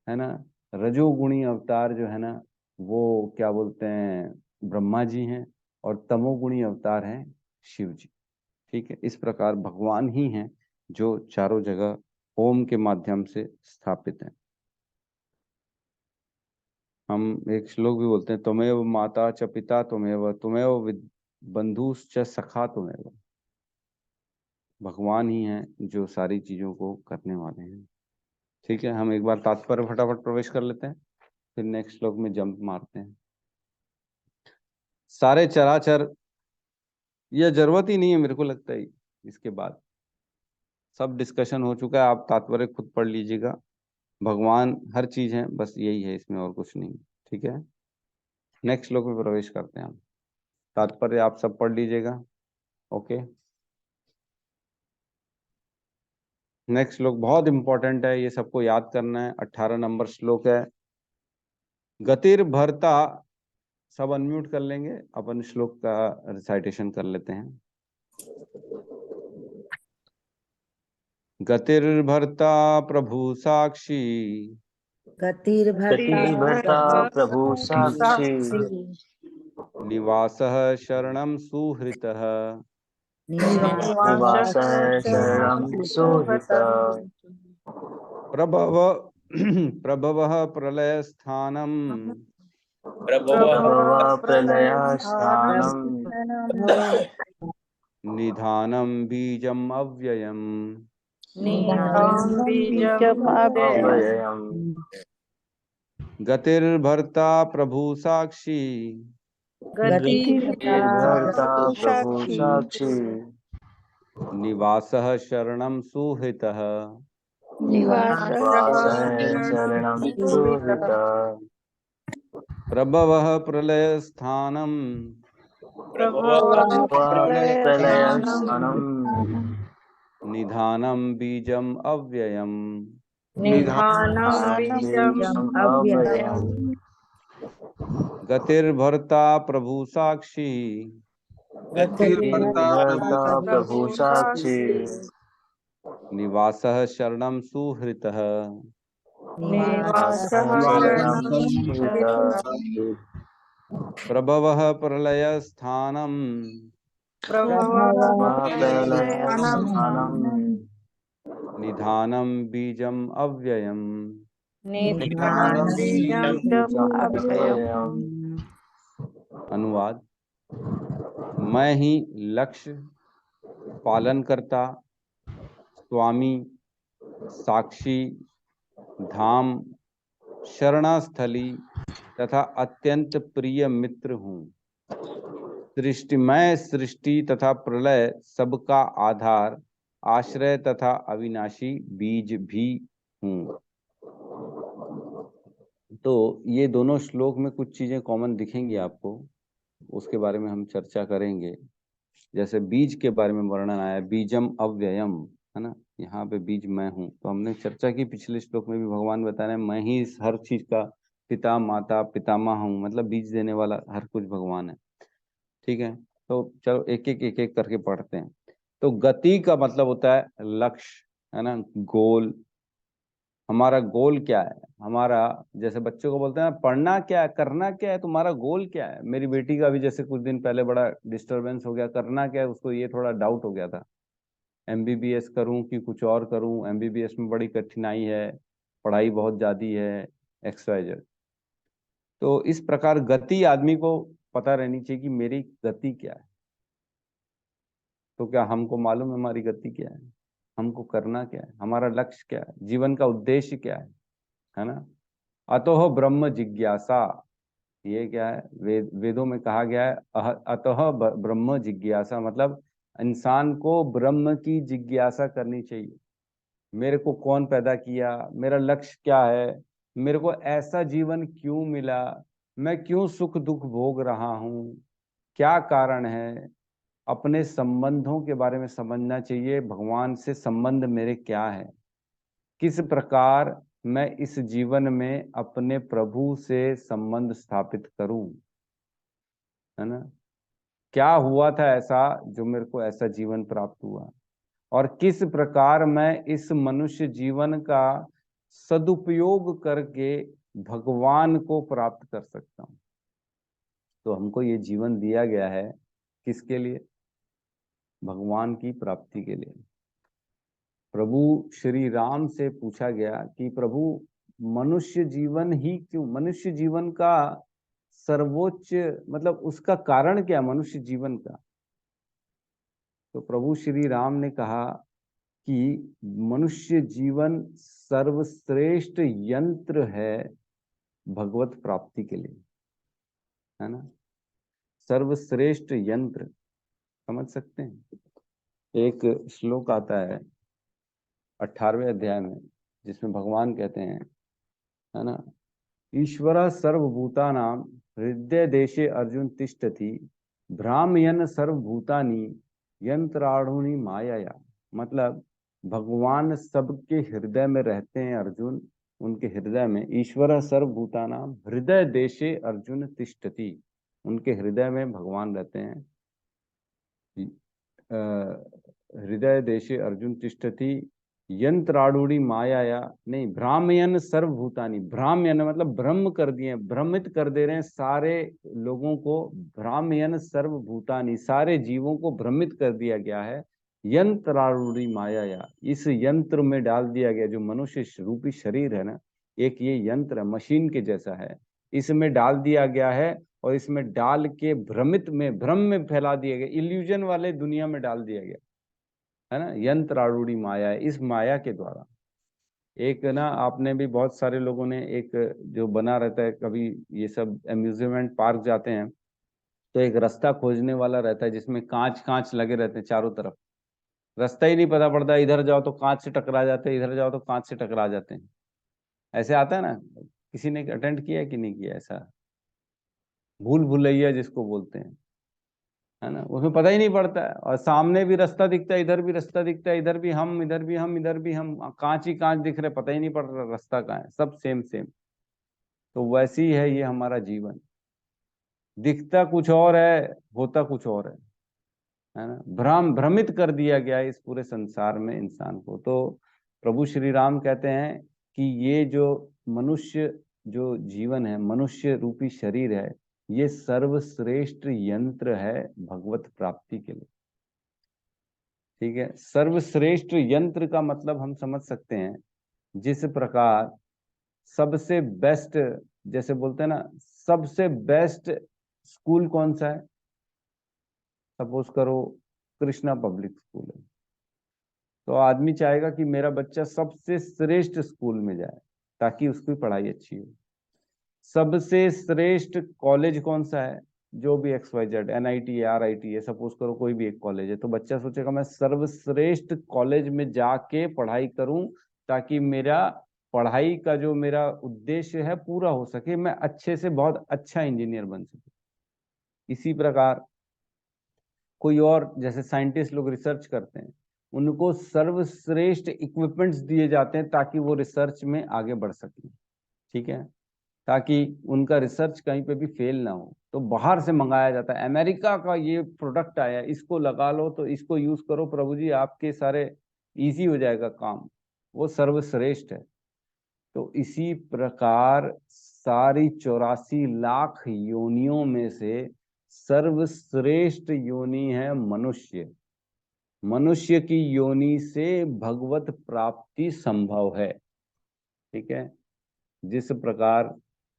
S2: ना। रजोगुणी अवतार जो है ना, वो क्या बोलते हैं, ब्रह्मा जी हैं। और तमोगुणी अवतार हैं शिव जी। ठीक है, इस प्रकार भगवान ही हैं जो चारों जगह ओम के माध्यम से स्थापित हैं। हम एक श्लोक भी बोलते हैं, त्वमेव माता च पिता त्वमेव, त्वमेव बंधुश्च सखा त्वमेव। भगवान ही हैं जो सारी चीजों को करने वाले हैं। ठीक है, हम एक बार तात्पर्य फटाफट प्रवेश कर लेते हैं, फिर नेक्स्ट श्लोक में जंप मारते हैं। सारे चराचर, यह जरूरत ही नहीं है मेरे को लगता है, इसके बाद सब डिस्कशन हो चुका है। आप तात्पर्य खुद पढ़ लीजिएगा। भगवान हर चीज है, बस यही है, इसमें और कुछ नहीं। ठीक है, नेक्स्ट श्लोक में प्रवेश करते हैं हम। तात्पर्य आप सब पढ़ लीजिएगा। ओके, नेक्स्ट श्लोक बहुत इंपॉर्टेंट है, ये सबको याद करना है। 18 नंबर श्लोक है। गतिर भरता, सब अनम्यूट कर लेंगे, अपन श्लोक का रिसाइटेशन कर लेते हैं। गतिर्भर्ता प्रभु साक्षी,
S3: गतिर्भर्ता प्रभु साक्षी,
S2: निवासः शरणं सुहृतः,
S3: निवासः शरणं सुहृतः,
S2: प्रभव प्रभवः प्रलयस्थानं,
S3: प्रभवः प्रलयस्थानं,
S2: निधानं बीजम् अव्ययम्,
S3: अव्ययम्।
S2: गतिर्भर्ता प्रभु साक्षी,
S3: गतिर्भर्ता प्रभु साक्षी,
S2: निवासः शरणं सुहृतः,
S3: निवासः शरणं सुहृतः,
S2: प्रभवः प्रलयस्थानं,
S3: प्रलयस्थानं,
S2: निधानं बीजम् अव्ययम्,
S3: बीजम् अव्ययम्।
S2: गतिर्भर्ता प्रभु साक्षी,
S3: गतिर्भर्ता प्रभु साक्षी,
S2: निवासः शरणं सुहृतः,
S1: निवासः
S3: शरणं
S1: शरणं
S2: प्रभवः प्रलयस्थानं,
S1: प्रभवः
S3: प्रलयस्थानं
S2: निधानं बीजम् अव्ययम्।
S1: निधानं बीजम् अव्ययम्।
S2: अनुवाद: मैं ही लक्ष्य, पालनकर्ता, स्वामी, साक्षी, धाम, शरणास्थली तथा अत्यंत प्रिय मित्र हूँ। मैं सृष्टि तथा प्रलय सबका आधार, आश्रय तथा अविनाशी बीज भी हूँ। तो ये दोनों श्लोक में कुछ चीजें कॉमन दिखेंगी आपको, उसके बारे में हम चर्चा करेंगे। जैसे बीज के बारे में वर्णन आया, बीजम अव्ययम, है ना, यहाँ पे बीज मैं हूँ। तो हमने चर्चा की पिछले श्लोक में भी, भगवान बता रहे हैं मैं ही इस हर चीज का पिता माता पितामह हूँ, मतलब बीज देने वाला हर कुछ भगवान है। ठीक है, तो चलो एक एक करके पढ़ते हैं। तो गति का मतलब होता है लक्ष्य, है ना, गोल। हमारा गोल क्या है? हमारा, जैसे बच्चों को बोलते हैं पढ़ना क्या है, करना क्या है, तुम्हारा गोल क्या है। मेरी बेटी का भी जैसे कुछ दिन पहले बड़ा डिस्टरबेंस हो गया, करना क्या है उसको, ये थोड़ा डाउट हो गया था, एमबीबीएस करूं कि कुछ और करूं, एमबीबीएस में बड़ी कठिनाई है, पढ़ाई बहुत ज्यादा है, XYZ। तो इस प्रकार गति आदमी को पता रहनी चाहिए कि मेरी गति क्या है। तो क्या हमको मालूम है हमारी गति क्या है, हमको करना क्या है, हमारा लक्ष्य क्या है, जीवन का उद्देश्य क्या है ना। अतः ब्रह्म जिज्ञासा, ये क्या है, वेदों में कहा गया है अतः ब्रह्म जिज्ञासा, मतलब इंसान को ब्रह्म की जिज्ञासा करनी चाहिए। मेरे को कौन पैदा किया, मेरा लक्ष्य क्या है, मेरे को ऐसा जीवन क्यों मिला, मैं क्यों सुख दुख भोग रहा हूँ, क्या कारण है। अपने संबंधों के बारे में समझना चाहिए, भगवान से संबंध मेरे क्या है, किस प्रकार मैं इस जीवन में अपने प्रभु से संबंध स्थापित करूं, है ना। क्या हुआ था ऐसा जो मेरे को ऐसा जीवन प्राप्त हुआ, और किस प्रकार मैं इस मनुष्य जीवन का सदुपयोग करके भगवान को प्राप्त कर सकता हूं। तो हमको ये जीवन दिया गया है किसके लिए? भगवान की प्राप्ति के लिए। प्रभु श्री राम से पूछा गया कि प्रभु मनुष्य जीवन ही क्यों, मनुष्य जीवन का सर्वोच्च मतलब उसका कारण क्या, मनुष्य जीवन का। तो प्रभु श्री राम ने कहा कि मनुष्य जीवन सर्वश्रेष्ठ यंत्र है भगवत प्राप्ति के लिए, है ना, सर्वश्रेष्ठ यंत्र। समझ सकते हैं? एक श्लोक आता है 18वें अध्याय में, जिसमें भगवान कहते हैं, है ना, ईश्वर सर्वभूतानां हृदय देशे अर्जुन तिष्ठति भ्रामयन् सर्वभूतानि यंत्राणुनि मायाया। मतलब भगवान सबके हृदय में रहते हैं अर्जुन, उनके हृदय में। ईश्वर सर्वभूतानां हृदय देशे अर्जुन तिष्ठति, उनके हृदय में भगवान रहते हैं। हृदय देशे अर्जुन तिष्ठति यंत्राडूढ़ी माया, नहीं, भ्रामयन सर्वभूतानि, भ्रामयन मतलब भ्रम कर दिए, भ्रमित कर दे रहे हैं सारे लोगों को। भ्रामयन सर्वभूतानि, सारे जीवों को भ्रमित कर दिया गया है। यंत्रारूढ़ी माया, इस यंत्र में डाल दिया गया। जो मनुष्य रूपी शरीर है ना, एक ये यंत्र मशीन के जैसा है, इसमें डाल दिया गया है, और इसमें डाल के भ्रम में फैला दिया गया, इल्यूजन वाले दुनिया में डाल दिया गया, है ना। यंत्रारूढ़ी माया है, इस माया के द्वारा। एक ना, आपने भी बहुत सारे लोगों ने एक जो बना रहता है, कभी ये सब अम्यूजमेंट पार्क जाते हैं तो एक रास्ता खोजने वाला रहता है, जिसमें कांच कांच लगे रहते हैं चारों तरफ, रास्ता ही नहीं पता पड़ता, इधर जाओ तो कांच से टकरा जाते हैं, इधर जाओ तो कांच से टकरा जाते हैं। ऐसे आता है ना, किसी ने अटेंड किया है कि नहीं किया ऐसा? भूल भुलैया जिसको बोलते हैं, है ना, उसमें पता ही नहीं पड़ता है, और सामने भी रास्ता दिखता है, इधर भी रास्ता दिखता है, इधर भी हम, इधर भी हम, इधर भी हम, कांच ही कांच दिख रहे, पता ही नहीं पड़ रहा रास्ता कहाँ है, सब सेम सेम। तो वैसी ही है ये हमारा जीवन, दिखता कुछ और है, होता कुछ और है ना, भ्रमित कर दिया गया है इस पूरे संसार में इंसान को। तो प्रभु श्री राम कहते हैं कि ये जो मनुष्य जो जीवन है, मनुष्य रूपी शरीर है, ये सर्वश्रेष्ठ यंत्र है भगवत प्राप्ति के लिए। ठीक है, सर्वश्रेष्ठ यंत्र का मतलब हम समझ सकते हैं, जिस प्रकार सबसे बेस्ट, जैसे बोलते हैं ना, सबसे बेस्ट स्कूल कौन सा है, सपोज करो कृष्णा पब्लिक स्कूल है, तो आदमी चाहेगा कि मेरा बच्चा सबसे श्रेष्ठ स्कूल में जाए ताकि उसकी पढ़ाई अच्छी हो। सबसे श्रेष्ठ कॉलेज कौन सा है, जो भी XYZ, NIT है, RIT है, सपोज करो कोई भी एक कॉलेज है, तो बच्चा सोचेगा मैं सर्वश्रेष्ठ कॉलेज में जाके पढ़ाई करूं ताकि मेरा पढ़ाई का जो मेरा उद्देश्य है पूरा हो सके, मैं अच्छे से बहुत अच्छा इंजीनियर बन सकूं। इसी प्रकार कोई और, जैसे साइंटिस्ट लोग रिसर्च करते हैं, उनको सर्वश्रेष्ठ इक्विपमेंट्स दिए जाते हैं ताकि वो रिसर्च में आगे बढ़ सकें। ठीक है, ताकि उनका रिसर्च कहीं पे भी फेल ना हो, तो बाहर से मंगाया जाता है, अमेरिका का ये प्रोडक्ट आया, इसको लगा लो, तो इसको यूज करो प्रभु जी, आपके सारे इजी हो जाएगा काम, वो सर्वश्रेष्ठ है। तो इसी प्रकार सारी 84 लाख योनियों में से सर्वश्रेष्ठ योनि है मनुष्य। मनुष्य की योनि से भगवत प्राप्ति संभव है। ठीक है, जिस प्रकार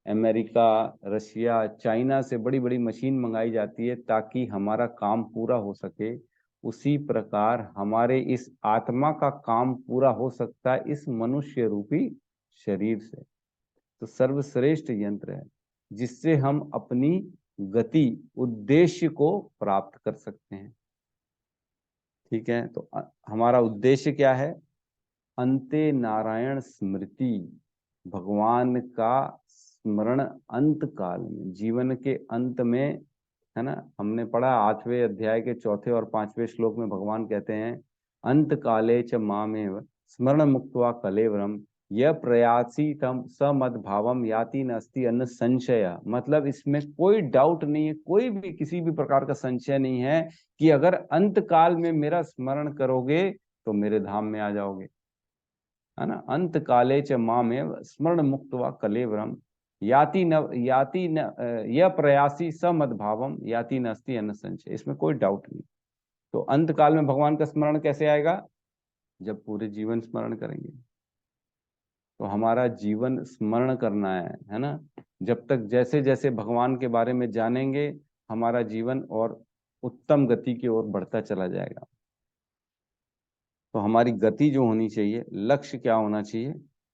S2: अमेरिका, रशिया, चाइना से बड़ी बड़ी मशीन मंगाई जाती है ताकि हमारा काम पूरा हो सके, उसी प्रकार हमारे इस आत्मा का काम पूरा हो सकता है इस मनुष्य रूपी शरीर से। तो सर्वश्रेष्ठ यंत्र है जिससे हम अपनी गति, उद्देश्य को प्राप्त कर सकते हैं। ठीक है, तो हमारा उद्देश्य क्या है, अंते नारायण स्मृति, भगवान का स्मरण अंत काल में, जीवन के अंत में, है ना। हमने पढ़ा 8वें अध्याय के 4थे और 5वें श्लोक में भगवान कहते हैं, अंत काले च मामेव स्मरण मुक्त्वा कलेवरम यह प्रयासी तम समद भावम याति नस्ति अन्न संशय। मतलब इसमें कोई डाउट नहीं है, कोई भी किसी भी प्रकार का संशय नहीं है कि अगर अंत काल में मेरा स्मरण करोगे तो मेरे धाम में आ जाओगे, है ना। अंत काले च मामेव स्मरण मुक्त्वा कलेवरम याति न यह प्रयासी समद्भावम याति नस्ति अन्न संशय। इसमें कोई डाउट नहीं। तो अंत काल में भगवान का स्मरण कैसे आएगा, जब पूरे जीवन स्मरण करेंगे। तो हमारा जीवन स्मरण करना है ना। जब तक जैसे जैसे भगवान के बारे में जानेंगे, हमारा जीवन और उत्तम गति की ओर बढ़ता चला जाएगा। तो हमारी गति जो होनी चाहिए, लक्ष्य क्या होना चाहिए,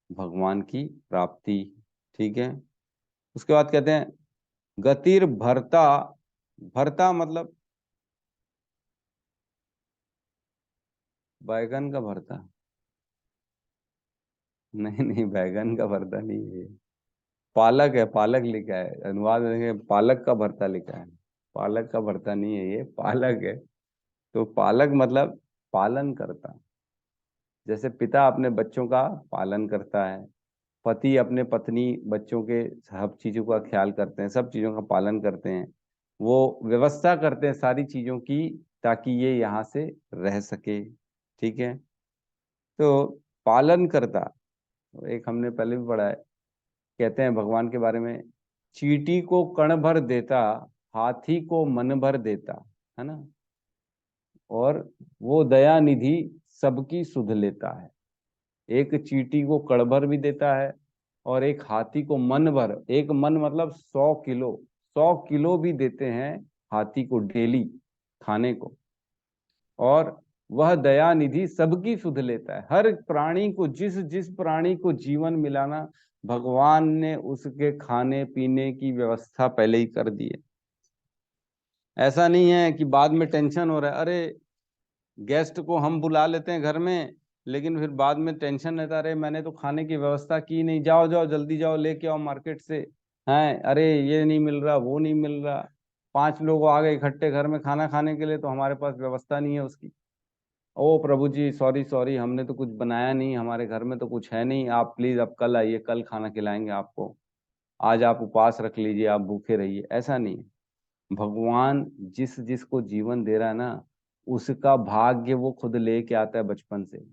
S2: भगवान की प्राप्ति। ठीक है, उसके बाद कहते हैं गतिर भरता, भरता मतलब बैगन का भरता, नहीं नहीं, बैगन का भरता नहीं है, पालक है, पालक लिखा है, अनुवाद में पालक का भरता लिखा है, पालक का भरता नहीं है, ये पालक है। तो पालक मतलब पालन करता, जैसे पिता अपने बच्चों का पालन करता है, पति अपने पत्नी बच्चों के सब चीजों का ख्याल करते हैं, सब चीजों का पालन करते हैं, वो व्यवस्था करते हैं सारी चीजों की ताकि ये यहाँ से रह सके। ठीक है, तो पालन करता, एक हमने पहले भी पढ़ा है, कहते हैं भगवान के बारे में, चींटी को कण भर देता, हाथी को मन भर देता, है ना, और वो दया निधि सबकी सुध लेता है। एक चींटी को कण भर भी देता है और एक हाथी को मन भर, एक मन मतलब 100 किलो, 100 किलो भी देते हैं हाथी को डेली खाने को, और वह दया निधि सबकी सुध लेता है। हर प्राणी को, जिस जिस प्राणी को जीवन मिलाना, भगवान ने उसके खाने पीने की व्यवस्था पहले ही कर दी है। ऐसा नहीं है कि बाद में टेंशन हो रहा है, अरे गेस्ट को हम बुला लेते हैं घर में, लेकिन फिर बाद में टेंशन रहता, अरे मैंने तो खाने की व्यवस्था की नहीं, जाओ जाओ जल्दी जाओ लेके आओ मार्केट से, हैं, अरे ये नहीं मिल रहा, वो नहीं मिल रहा, 5 लोग आ गए इकट्ठे घर में खाना खाने के लिए, तो हमारे पास व्यवस्था नहीं है उसकी। ओ प्रभु जी, सॉरी सॉरी, हमने तो कुछ बनाया नहीं, हमारे घर में तो कुछ है नहीं, आप प्लीज अब कल आइए, कल खाना खिलाएंगे आपको, आज आप उपवास रख लीजिए, आप भूखे रहिए। ऐसा नहीं है, भगवान जिस जिसको जीवन दे रहा है ना, उसका भाग्य वो खुद लेके आता है बचपन से।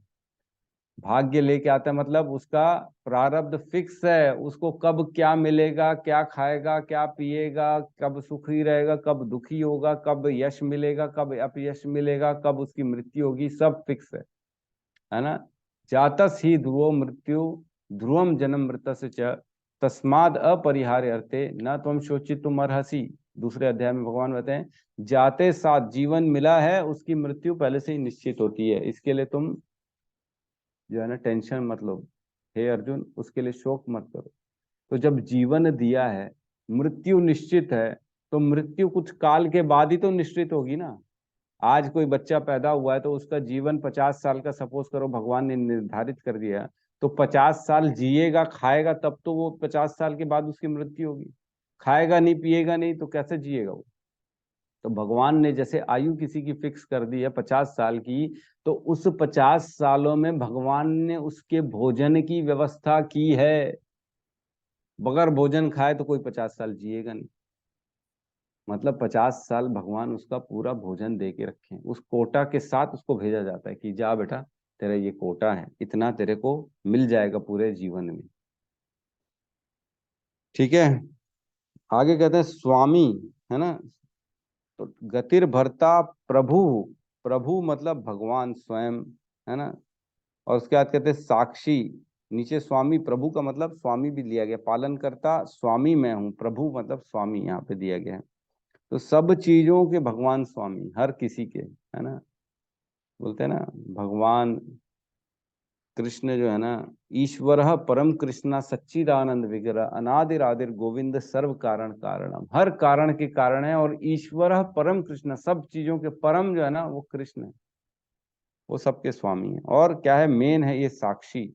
S2: भाग्य लेके आता है मतलब उसका प्रारब्ध फिक्स है, उसको कब क्या मिलेगा, क्या खाएगा, क्या पिएगा, कब सुखी रहेगा, कब दुखी होगा, कब यश मिलेगा, कब अपयश मिलेगा, कब उसकी मृत्यु होगी, सब फिक्स है ना। जातस ही ध्रुवो मृत्यु ध्रुवम जन्म मृतस्य च तस्माद अपरिहार्य अर्थे न तुम शोचित तुम अर्हसि। दूसरे अध्याय में भगवान बताते हैं जाते साथ जीवन मिला है उसकी मृत्यु पहले से ही निश्चित होती है, इसके लिए तुम जो है ना टेंशन मत लो। हे अर्जुन, उसके लिए शोक मत करो। तो जब जीवन दिया है, मृत्यु निश्चित है, तो मृत्यु कुछ काल के बाद ही तो निश्चित होगी ना। आज कोई बच्चा पैदा हुआ है तो उसका जीवन 50 साल का सपोज करो भगवान ने निर्धारित कर दिया, तो 50 साल जिएगा, खाएगा, तब तो वो 50 साल के बाद उसकी मृत्यु होगी। खाएगा नहीं, पिएगा नहीं, तो कैसे जिएगा वो। तो भगवान ने जैसे आयु किसी की फिक्स कर दी है 50 साल की, तो उस 50 सालों में भगवान ने उसके भोजन की व्यवस्था की है। बगैर भोजन खाए तो कोई 50 साल जिएगा नहीं। मतलब 50 साल भगवान उसका पूरा भोजन दे के रखे हैं, उस कोटा के साथ उसको भेजा जाता है कि जा बेटा तेरा ये कोटा है, इतना तेरे को मिल जाएगा पूरे जीवन में। ठीक है, आगे कहते हैं स्वामी, है ना। तो गतिर भरता प्रभु, प्रभु मतलब भगवान स्वयं, है ना। और उसके बाद कहते हैं साक्षी, नीचे स्वामी, प्रभु का मतलब स्वामी भी लिया गया, पालन करता स्वामी मैं हूं, प्रभु मतलब स्वामी यहाँ पे दिया गया है। तो सब चीजों के भगवान स्वामी, हर किसी के, है ना। बोलते हैं ना भगवान कृष्ण जो है ना, ईश्वर परम कृष्णा सच्चिदानंद विग्रह अनादिरादिर गोविंद सर्व कारण कारणम, हर कारण के कारण है। और ईश्वर परम कृष्ण, सब चीजों के परम जो है ना वो कृष्ण है, वो सबके स्वामी है। और क्या है, मेन है ये साक्षी।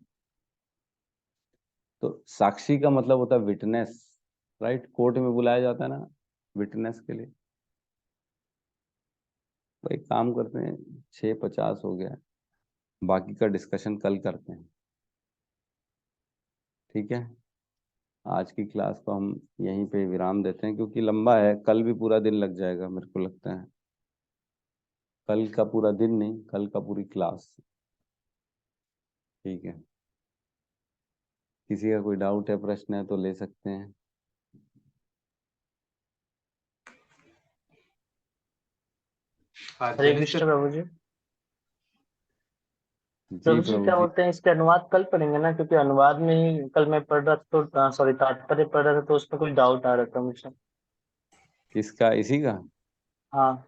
S2: तो साक्षी का मतलब होता है विटनेस, राइट। कोर्ट में बुलाया जाता है ना विटनेस के लिए। तो एक काम करते हैं, 6:50 हो गया, बाकी का डिस्कशन कल करते हैं, ठीक है। आज की क्लास को हम यहीं पे विराम देते हैं, क्योंकि लंबा है, कल भी पूरा दिन लग जाएगा मेरे को लगता है। कल का पूरा दिन नहीं, कल का पूरी क्लास, ठीक है। किसी का कोई डाउट है, प्रश्न है तो ले सकते हैं।
S3: हरे कृष्ण प्रभु जी।
S2: जी
S3: प्रभु जी
S2: प्रभु
S3: क्या
S2: जी।
S3: बोलते हैं, इसके अनुवाद कल पढ़ेंगे ना, क्योंकि अनुवाद में ही कल मैं पढ़ रहा था तो सॉरी तात्पर्य पढ़ रहा था तो उसमें कुछ डाउट आ रहा था मुझे।
S2: किसका, इसी का
S3: हाँ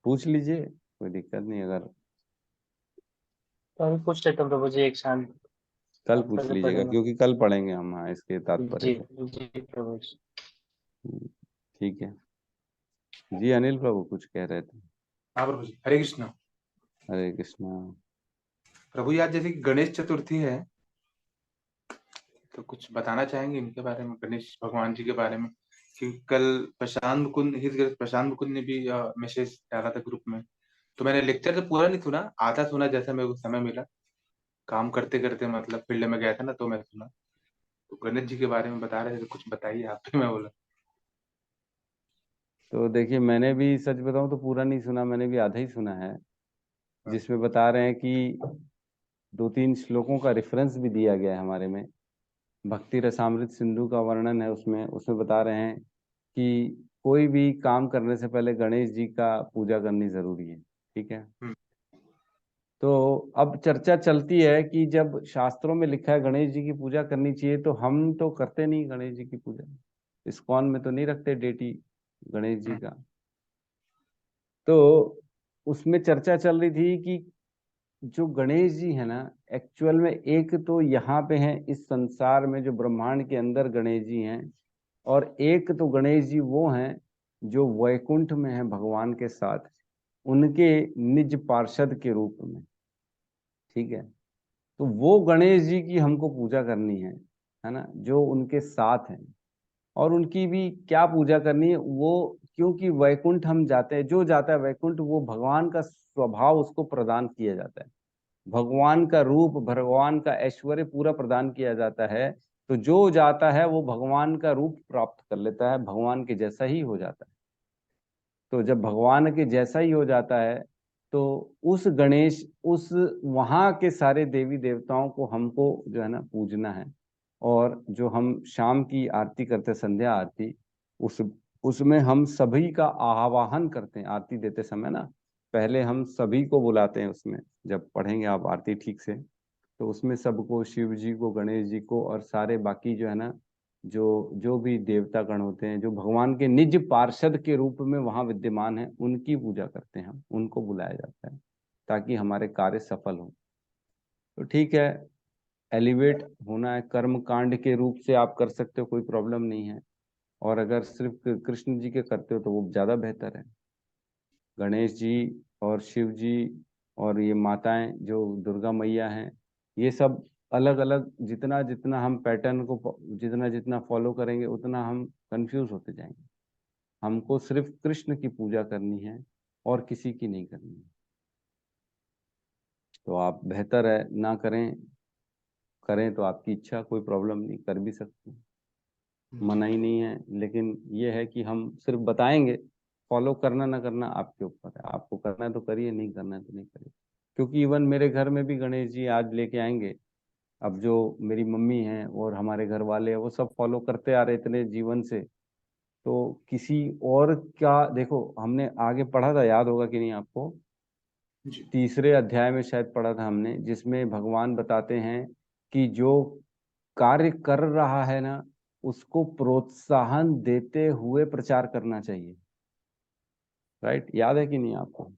S2: पूछ लीजिए, कोई दिक्कत नहीं। अगर
S3: तो हम पूछ लेते हैं प्रभु जी एक साथ
S2: कल पूछ
S3: तात्पर्य
S2: लीजिएगा,
S3: पढ़ेंगे।
S2: क्योंकि कल पढ़ेंगे हम, हाँ, इसके तात्पर्य
S3: जी
S2: को।
S3: जी प्रभु जी।
S2: ठीक है जी। अनिल प्रभु कुछ कह रहे थे।
S7: हाँ प्रभु जी, हरे कृष्ण।
S2: हरे कृष्णा।
S7: प्रभु जी, आज जैसे कि गणेश चतुर्थी है, तो कुछ बताना चाहेंगे इनके बारे में, गणेश भगवान जी के बारे में। क्योंकि कल प्रशांत मुकुंद ने भी मैसेज डाला था ग्रुप में। तो मैंने लेक्चर तो पूरा नहीं सुना, आधा सुना, जैसा मेरे को समय मिला, काम करते करते, मतलब फील्ड में गया था ना, तो मैं सुना। तो गणेश जी के बारे में बता रहे थे, तो कुछ बताइए आप भी। मैं बोला
S2: तो देखिए, मैंने भी सच बताऊं तो पूरा नहीं सुना, मैंने भी आधा ही सुना है,
S7: हाँ,
S2: जिसमें बता रहे हैं कि 2-3 श्लोकों का रेफरेंस भी दिया गया है हमारे में। भक्ति रसामृत सिंधु का वर्णन है उसमें, उसमें बता रहे हैं कि कोई भी काम करने से पहले गणेश जी का पूजा करनी जरूरी है, ठीक है।
S7: हम्म,
S2: तो अब चर्चा चलती है कि जब शास्त्रों में लिखा है गणेश जी की पूजा करनी चाहिए, तो हम तो करते नहीं गणेश जी की पूजा, इस्कॉन में तो नहीं रखते डेटी गणेश जी का। तो उसमें चर्चा चल रही थी कि जो गणेश जी है ना, एक्चुअल में एक तो यहाँ पे हैं इस संसार में, जो ब्रह्मांड के अंदर गणेश जी हैं, और एक तो गणेश जी वो हैं जो वैकुंठ में है भगवान के साथ, उनके निज पार्षद के रूप में, ठीक है। तो वो गणेश जी की हमको पूजा करनी है ना, जो उनके साथ हैं। और उनकी भी क्या पूजा करनी है वो, क्योंकि वैकुंठ हम जाते हैं, जो जाता है वैकुंठ वो भगवान का स्वभाव उसको प्रदान किया जाता है, भगवान का रूप, भगवान का ऐश्वर्य पूरा प्रदान किया जाता है। तो जो जाता है वो भगवान का रूप प्राप्त कर लेता है, भगवान के जैसा ही हो जाता है। तो जब भगवान के जैसा ही हो जाता है तो उस गणेश, उस वहां के सारे देवी देवताओं को हमको जो है ना पूजना है। और जो हम शाम की आरती करते हैं, संध्या आरती, उस उसमें हम सभी का आवाहन करते हैं। आरती देते समय ना पहले हम सभी को बुलाते हैं उसमें, जब पढ़ेंगे आप आरती ठीक से, तो उसमें सबको, शिव जी को, गणेश जी को, और सारे बाकी जो है ना जो जो भी देवता गण होते हैं, जो भगवान के निज पार्षद के रूप में वहां विद्यमान है, उनकी पूजा करते हैं हम, उनको बुलाया जाता है ताकि हमारे कार्य सफल हो। तो ठीक है, एलिवेट होना है कर्म कांड के रूप से आप कर सकते हो, कोई प्रॉब्लम नहीं है। और अगर सिर्फ कृष्ण जी के करते हो तो वो ज्यादा बेहतर है। गणेश जी और शिव जी और ये माताएं जो दुर्गा मैया हैं, ये सब अलग अलग, जितना जितना हम पैटर्न को जितना जितना फॉलो करेंगे उतना हम कंफ्यूज होते जाएंगे। हमको सिर्फ कृष्ण की पूजा करनी है और किसी की नहीं करनी है। तो आप बेहतर है ना करें, करें तो आपकी इच्छा, कोई प्रॉब्लम नहीं, कर भी सकते हैं, मना ही नहीं है। लेकिन ये है कि हम सिर्फ बताएंगे, फॉलो करना ना करना आपके ऊपर है। आपको करना है तो करिए, नहीं करना है तो नहीं करिए। क्योंकि इवन मेरे घर में भी गणेश जी आज लेके आएंगे। अब जो मेरी मम्मी हैं और हमारे घर वाले हैं वो सब फॉलो करते आ रहे इतने जीवन से, तो किसी और का देखो, हमने आगे पढ़ा था, याद होगा कि नहीं आपको,
S7: जी।
S2: तीसरे अध्याय में शायद पढ़ा था हमने, जिसमें भगवान बताते हैं कि जो कार्य कर रहा है ना उसको प्रोत्साहन देते हुए प्रचार करना चाहिए। राइट, याद है कि नहीं आपको?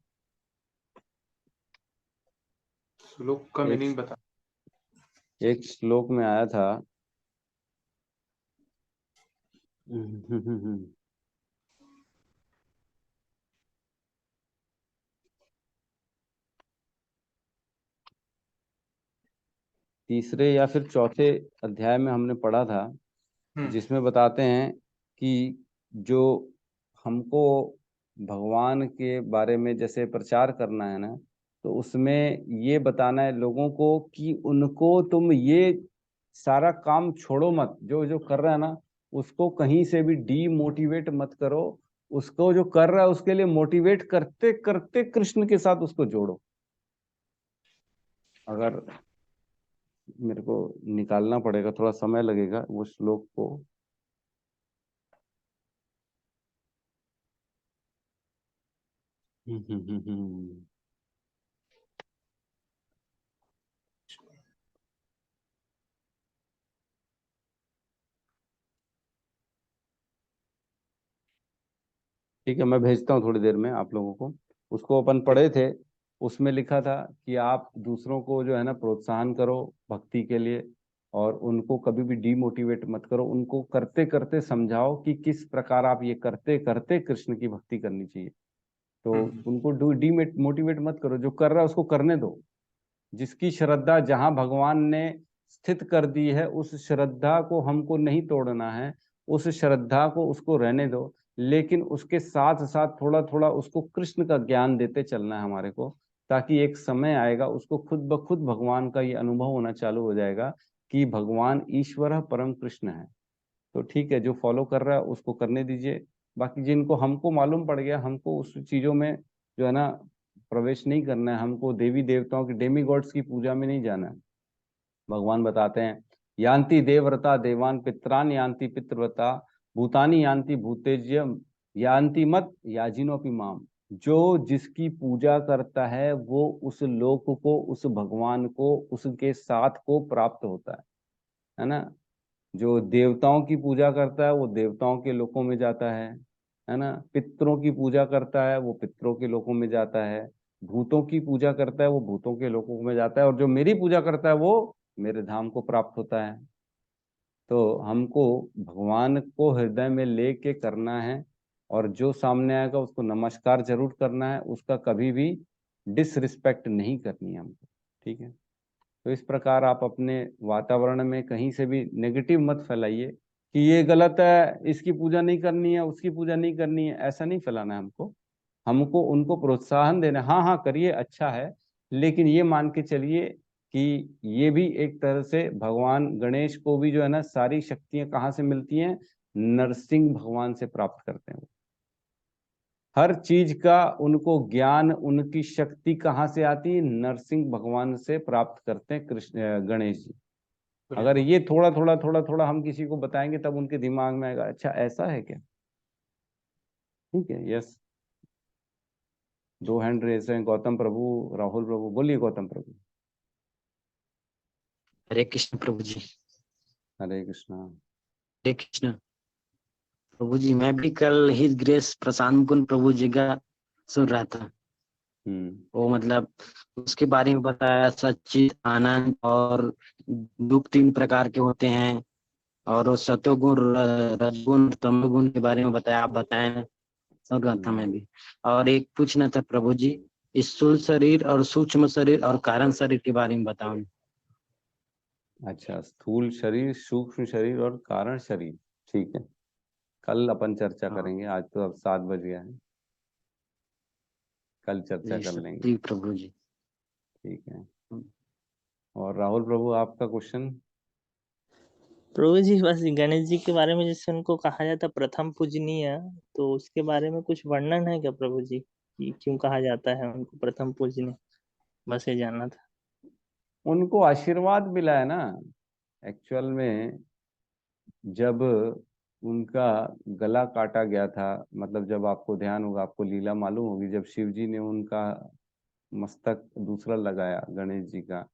S7: श्लोक का
S2: एक
S7: मीनिंग बता।
S2: एक श्लोक में आया था तीसरे या फिर चौथे अध्याय में हमने पढ़ा था, जिसमें बताते हैं कि जो हमको भगवान के बारे में जैसे प्रचार करना है ना, तो उसमें ये बताना है लोगों को कि उनको तुम ये सारा काम छोड़ो मत, जो जो कर रहा है ना उसको कहीं से भी डीमोटिवेट मत करो। उसको जो कर रहा है उसके लिए मोटिवेट करते करते कृष्ण के साथ उसको जोड़ो। अगर मेरे को निकालना पड़ेगा, थोड़ा समय लगेगा वो श्लोक को। ठीक है, मैं भेजता हूँ थोड़ी देर में आप लोगों को। उसको अपन पढ़े थे, उसमें लिखा था कि आप दूसरों को जो है ना प्रोत्साहन करो भक्ति के लिए, और उनको कभी भी डीमोटिवेट मत करो। उनको करते करते समझाओ कि किस प्रकार आप ये करते करते कृष्ण की भक्ति करनी चाहिए। तो उनको डीमोटिवेट मत करो, जो कर रहा है उसको करने दो। जिसकी श्रद्धा जहां भगवान ने स्थित कर दी है उस श्रद्धा को हमको नहीं तोड़ना है, उस श्रद्धा को उसको रहने दो। लेकिन उसके साथ साथ थोड़ा थोड़ा उसको कृष्ण का ज्ञान देते चलना है हमारे को, ताकि एक समय आएगा उसको खुद ब खुद भगवान का ये अनुभव होना चालू हो जाएगा कि भगवान ईश्वर परम कृष्ण है। तो ठीक है, जो फॉलो कर रहा है उसको करने दीजिए। बाकी जिनको हमको मालूम पड़ गया, हमको उस चीजों में जो है ना प्रवेश नहीं करना है। हमको देवी देवताओं की, डेमी गॉड्स की पूजा में नहीं जाना है। भगवान बताते हैं, यान्ति देवव्रता देवान पित्रान यान्ति पितृव्रता भूतानि यान्ति भूतेज्यम यान्ति मत याजिनोपि माम। जो जिसकी पूजा करता है वो उस लोक को, उस भगवान को, उसके साथ को प्राप्त होता है ना। जो देवताओं की पूजा करता है वो देवताओं के लोकों में जाता है ना। पितरों की पूजा करता है वो पितरों के लोकों में जाता है। भूतों की पूजा करता है वो भूतों के लोकों में जाता है। और जो मेरी पूजा करता है वो मेरे धाम को प्राप्त होता है। तो हमको भगवान को हृदय में लेके करना है, और जो सामने आएगा उसको नमस्कार जरूर करना है, उसका कभी भी डिसरिस्पेक्ट नहीं करनी है हमको। ठीक है, तो इस प्रकार आप अपने वातावरण में कहीं से भी नेगेटिव मत फैलाइए कि ये गलत है, इसकी पूजा नहीं करनी है, उसकी पूजा नहीं करनी है। ऐसा नहीं फैलाना है हमको। हमको उनको प्रोत्साहन देना है, हाँ हाँ करिए, अच्छा है। लेकिन ये मान के चलिए कि ये भी एक तरह से भगवान गणेश को भी जो है ना सारी शक्तियां कहाँ से मिलती हैं, नरसिंह भगवान से प्राप्त करते हैं वो। हर चीज का उनको ज्ञान, उनकी शक्ति कहाँ से आती है? नरसिंह भगवान से प्राप्त करते हैं कृष्ण गणेश जी। अगर ये थोड़ा थोड़ा थोड़ा थोड़ा हम किसी को बताएंगे तब उनके दिमाग में आएगा, अच्छा ऐसा है क्या। ठीक है, यस। 2 हैंड रेस हैं, गौतम प्रभु, राहुल प्रभु। बोलिए गौतम प्रभु।
S8: हरे कृष्ण प्रभु जी।
S2: हरे कृष्णा।
S8: हरे कृष्ण प्रभु जी। मैं भी कल हिज ग्रेस प्रशांत मुकुंद प्रभु जी का सुन रहा था। वो मतलब उसके बारे में बताया, सच्चित, आनंद और दुख 3 प्रकार के होते हैं, और वो सतोगुण, रजगुण, तमोगुण के बारे में बताया। आप बताएं, सुन रहा था मैं भी। और एक पूछना था प्रभु जी, स्थूल शरीर और सूक्ष्म शरीर और कारण शरीर के बारे में बताओ।
S2: अच्छा, स्थूल शरीर, सूक्ष्म शरीर और कारण शरीर, ठीक है, कल अपन चर्चा करेंगे। आज तो अब 7 बज गया है, कल चर्चा कर लेंगे।
S8: जी प्रभु जी।
S2: ठीक है। और राहुल प्रभु आपका क्वेश्चन।
S5: प्रभु जी बस गणेश जी के बारे में जैसे उनको कहा जाता प्रथम पूजनीय, तो उसके बारे में कुछ वर्णन है क्या प्रभु जी, कि क्यों कहा जाता है उनको प्रथम पूजनीय? बस ये जानना था।
S2: उनको आशीर्वाद मिला है ना एक्चुअल में। जब उनका गला काटा गया था, मतलब जब आपको ध्यान होगा, आपको लीला मालूम होगी, जब शिव जी ने उनका मस्तक दूसरा लगाया गणेश जी का,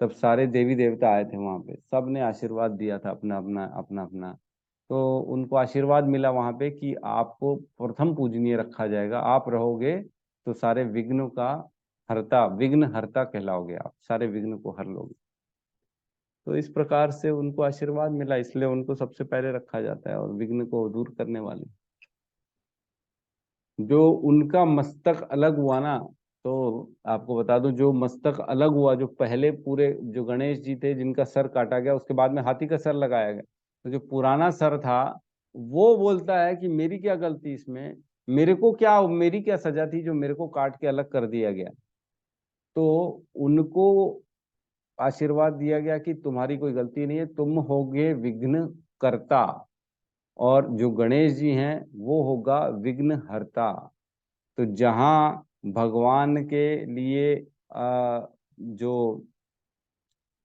S2: तब सारे देवी देवता आए थे वहां पे, सब ने आशीर्वाद दिया था अपना अपना अपना अपना। तो उनको आशीर्वाद मिला वहां पे कि आपको प्रथम पूजनीय रखा जाएगा, आप रहोगे तो सारे विघ्नों का हरता, विघ्न हरता कहलाओगे, आप सारे विघ्न को हर लोगे। तो इस प्रकार से उनको आशीर्वाद मिला, इसलिए उनको सबसे पहले रखा जाता है, और विघ्न को दूर करने वाले। जो उनका मस्तक अलग हुआ ना, तो आपको बता दूं, जो मस्तक अलग हुआ, जो पहले पूरे जो गणेश जी थे जिनका सर काटा गया, उसके बाद में हाथी का सर लगाया गया, तो जो पुराना सर था वो बोलता है कि मेरी क्या गलती इसमें, मेरे को क्या, मेरी क्या सजा थी जो मेरे को काट के अलग कर दिया गया। तो उनको आशीर्वाद दिया गया कि तुम्हारी कोई गलती नहीं है, तुम होगे विघ्न कर्ता, और जो गणेश जी हैं वो होगा विघ्न हरता। तो जहां भगवान के लिए जो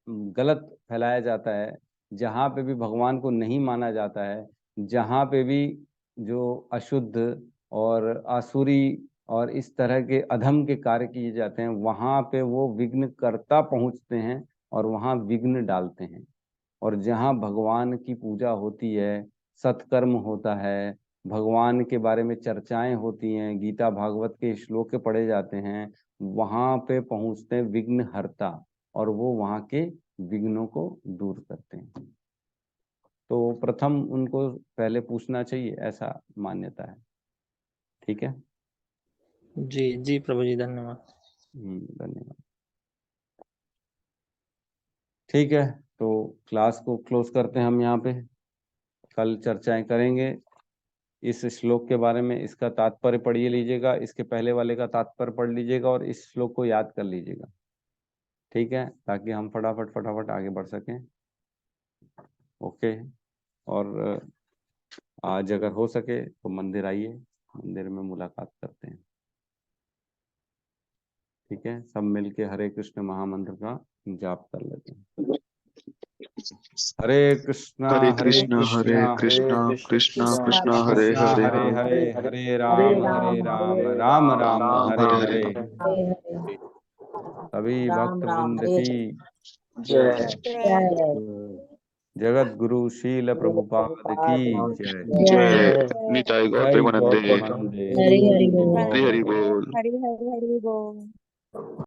S2: गलत फैलाया जाता है, जहां पे भी भगवान को नहीं माना जाता है, जहां पे भी जो अशुद्ध और आसुरी और इस तरह के अधम के कार्य किए जाते हैं, वहां पे वो विघ्न कर्ता पहुंचते हैं और वहां विघ्न डालते हैं। और जहाँ भगवान की पूजा होती है, सत्कर्म होता है, भगवान के बारे में चर्चाएं होती हैं, गीता भागवत के श्लोक पढ़े जाते हैं, वहां पे पहुंचते हैं विघ्न हरता, और वो वहां के विघ्नों को दूर करते हैं। तो प्रथम उनको पहले पूछना चाहिए, ऐसा मान्यता है। ठीक है
S5: जी जी प्रभु जी, धन्यवाद।
S2: धन्यवाद। ठीक है, तो क्लास को क्लोज करते हैं हम यहाँ पे। कल चर्चाएं करेंगे इस श्लोक के बारे में, इसका तात्पर्य पढ़िए लीजिएगा, इसके पहले वाले का तात्पर्य पढ़ लीजिएगा और इस श्लोक को याद कर लीजिएगा। ठीक है, ताकि हम फटाफट फटाफट आगे बढ़ सकें। ओके। और आज अगर हो सके तो मंदिर आइए, मंदिर में मुलाकात करते हैं। ठीक है, सब मिलके हरे कृष्ण महामंत्र का जाप कर लेते हैं। हरे कृष्णा
S9: हरे
S2: हरे
S9: कृष्णा
S2: कृष्णा
S9: कृष्णा
S2: कृष्णा
S9: कृष्णा हरे
S2: कृष्णा
S9: हरे
S2: हरे हरे, हरे राम राम राम हरे हरे। सभी
S4: राम
S2: भक्त
S4: राम
S2: वृंद
S4: हरे
S2: की
S4: जय।
S2: जगत गुरु शील प्रभुपाद की जय।
S9: जय निताई गौर
S2: जय गौर
S9: प्रेमानंदे।
S2: प्रेमानंदे।
S10: हरि हरि बोल।
S9: हरि हरि बोल।
S10: हरि हरि हरि बोल।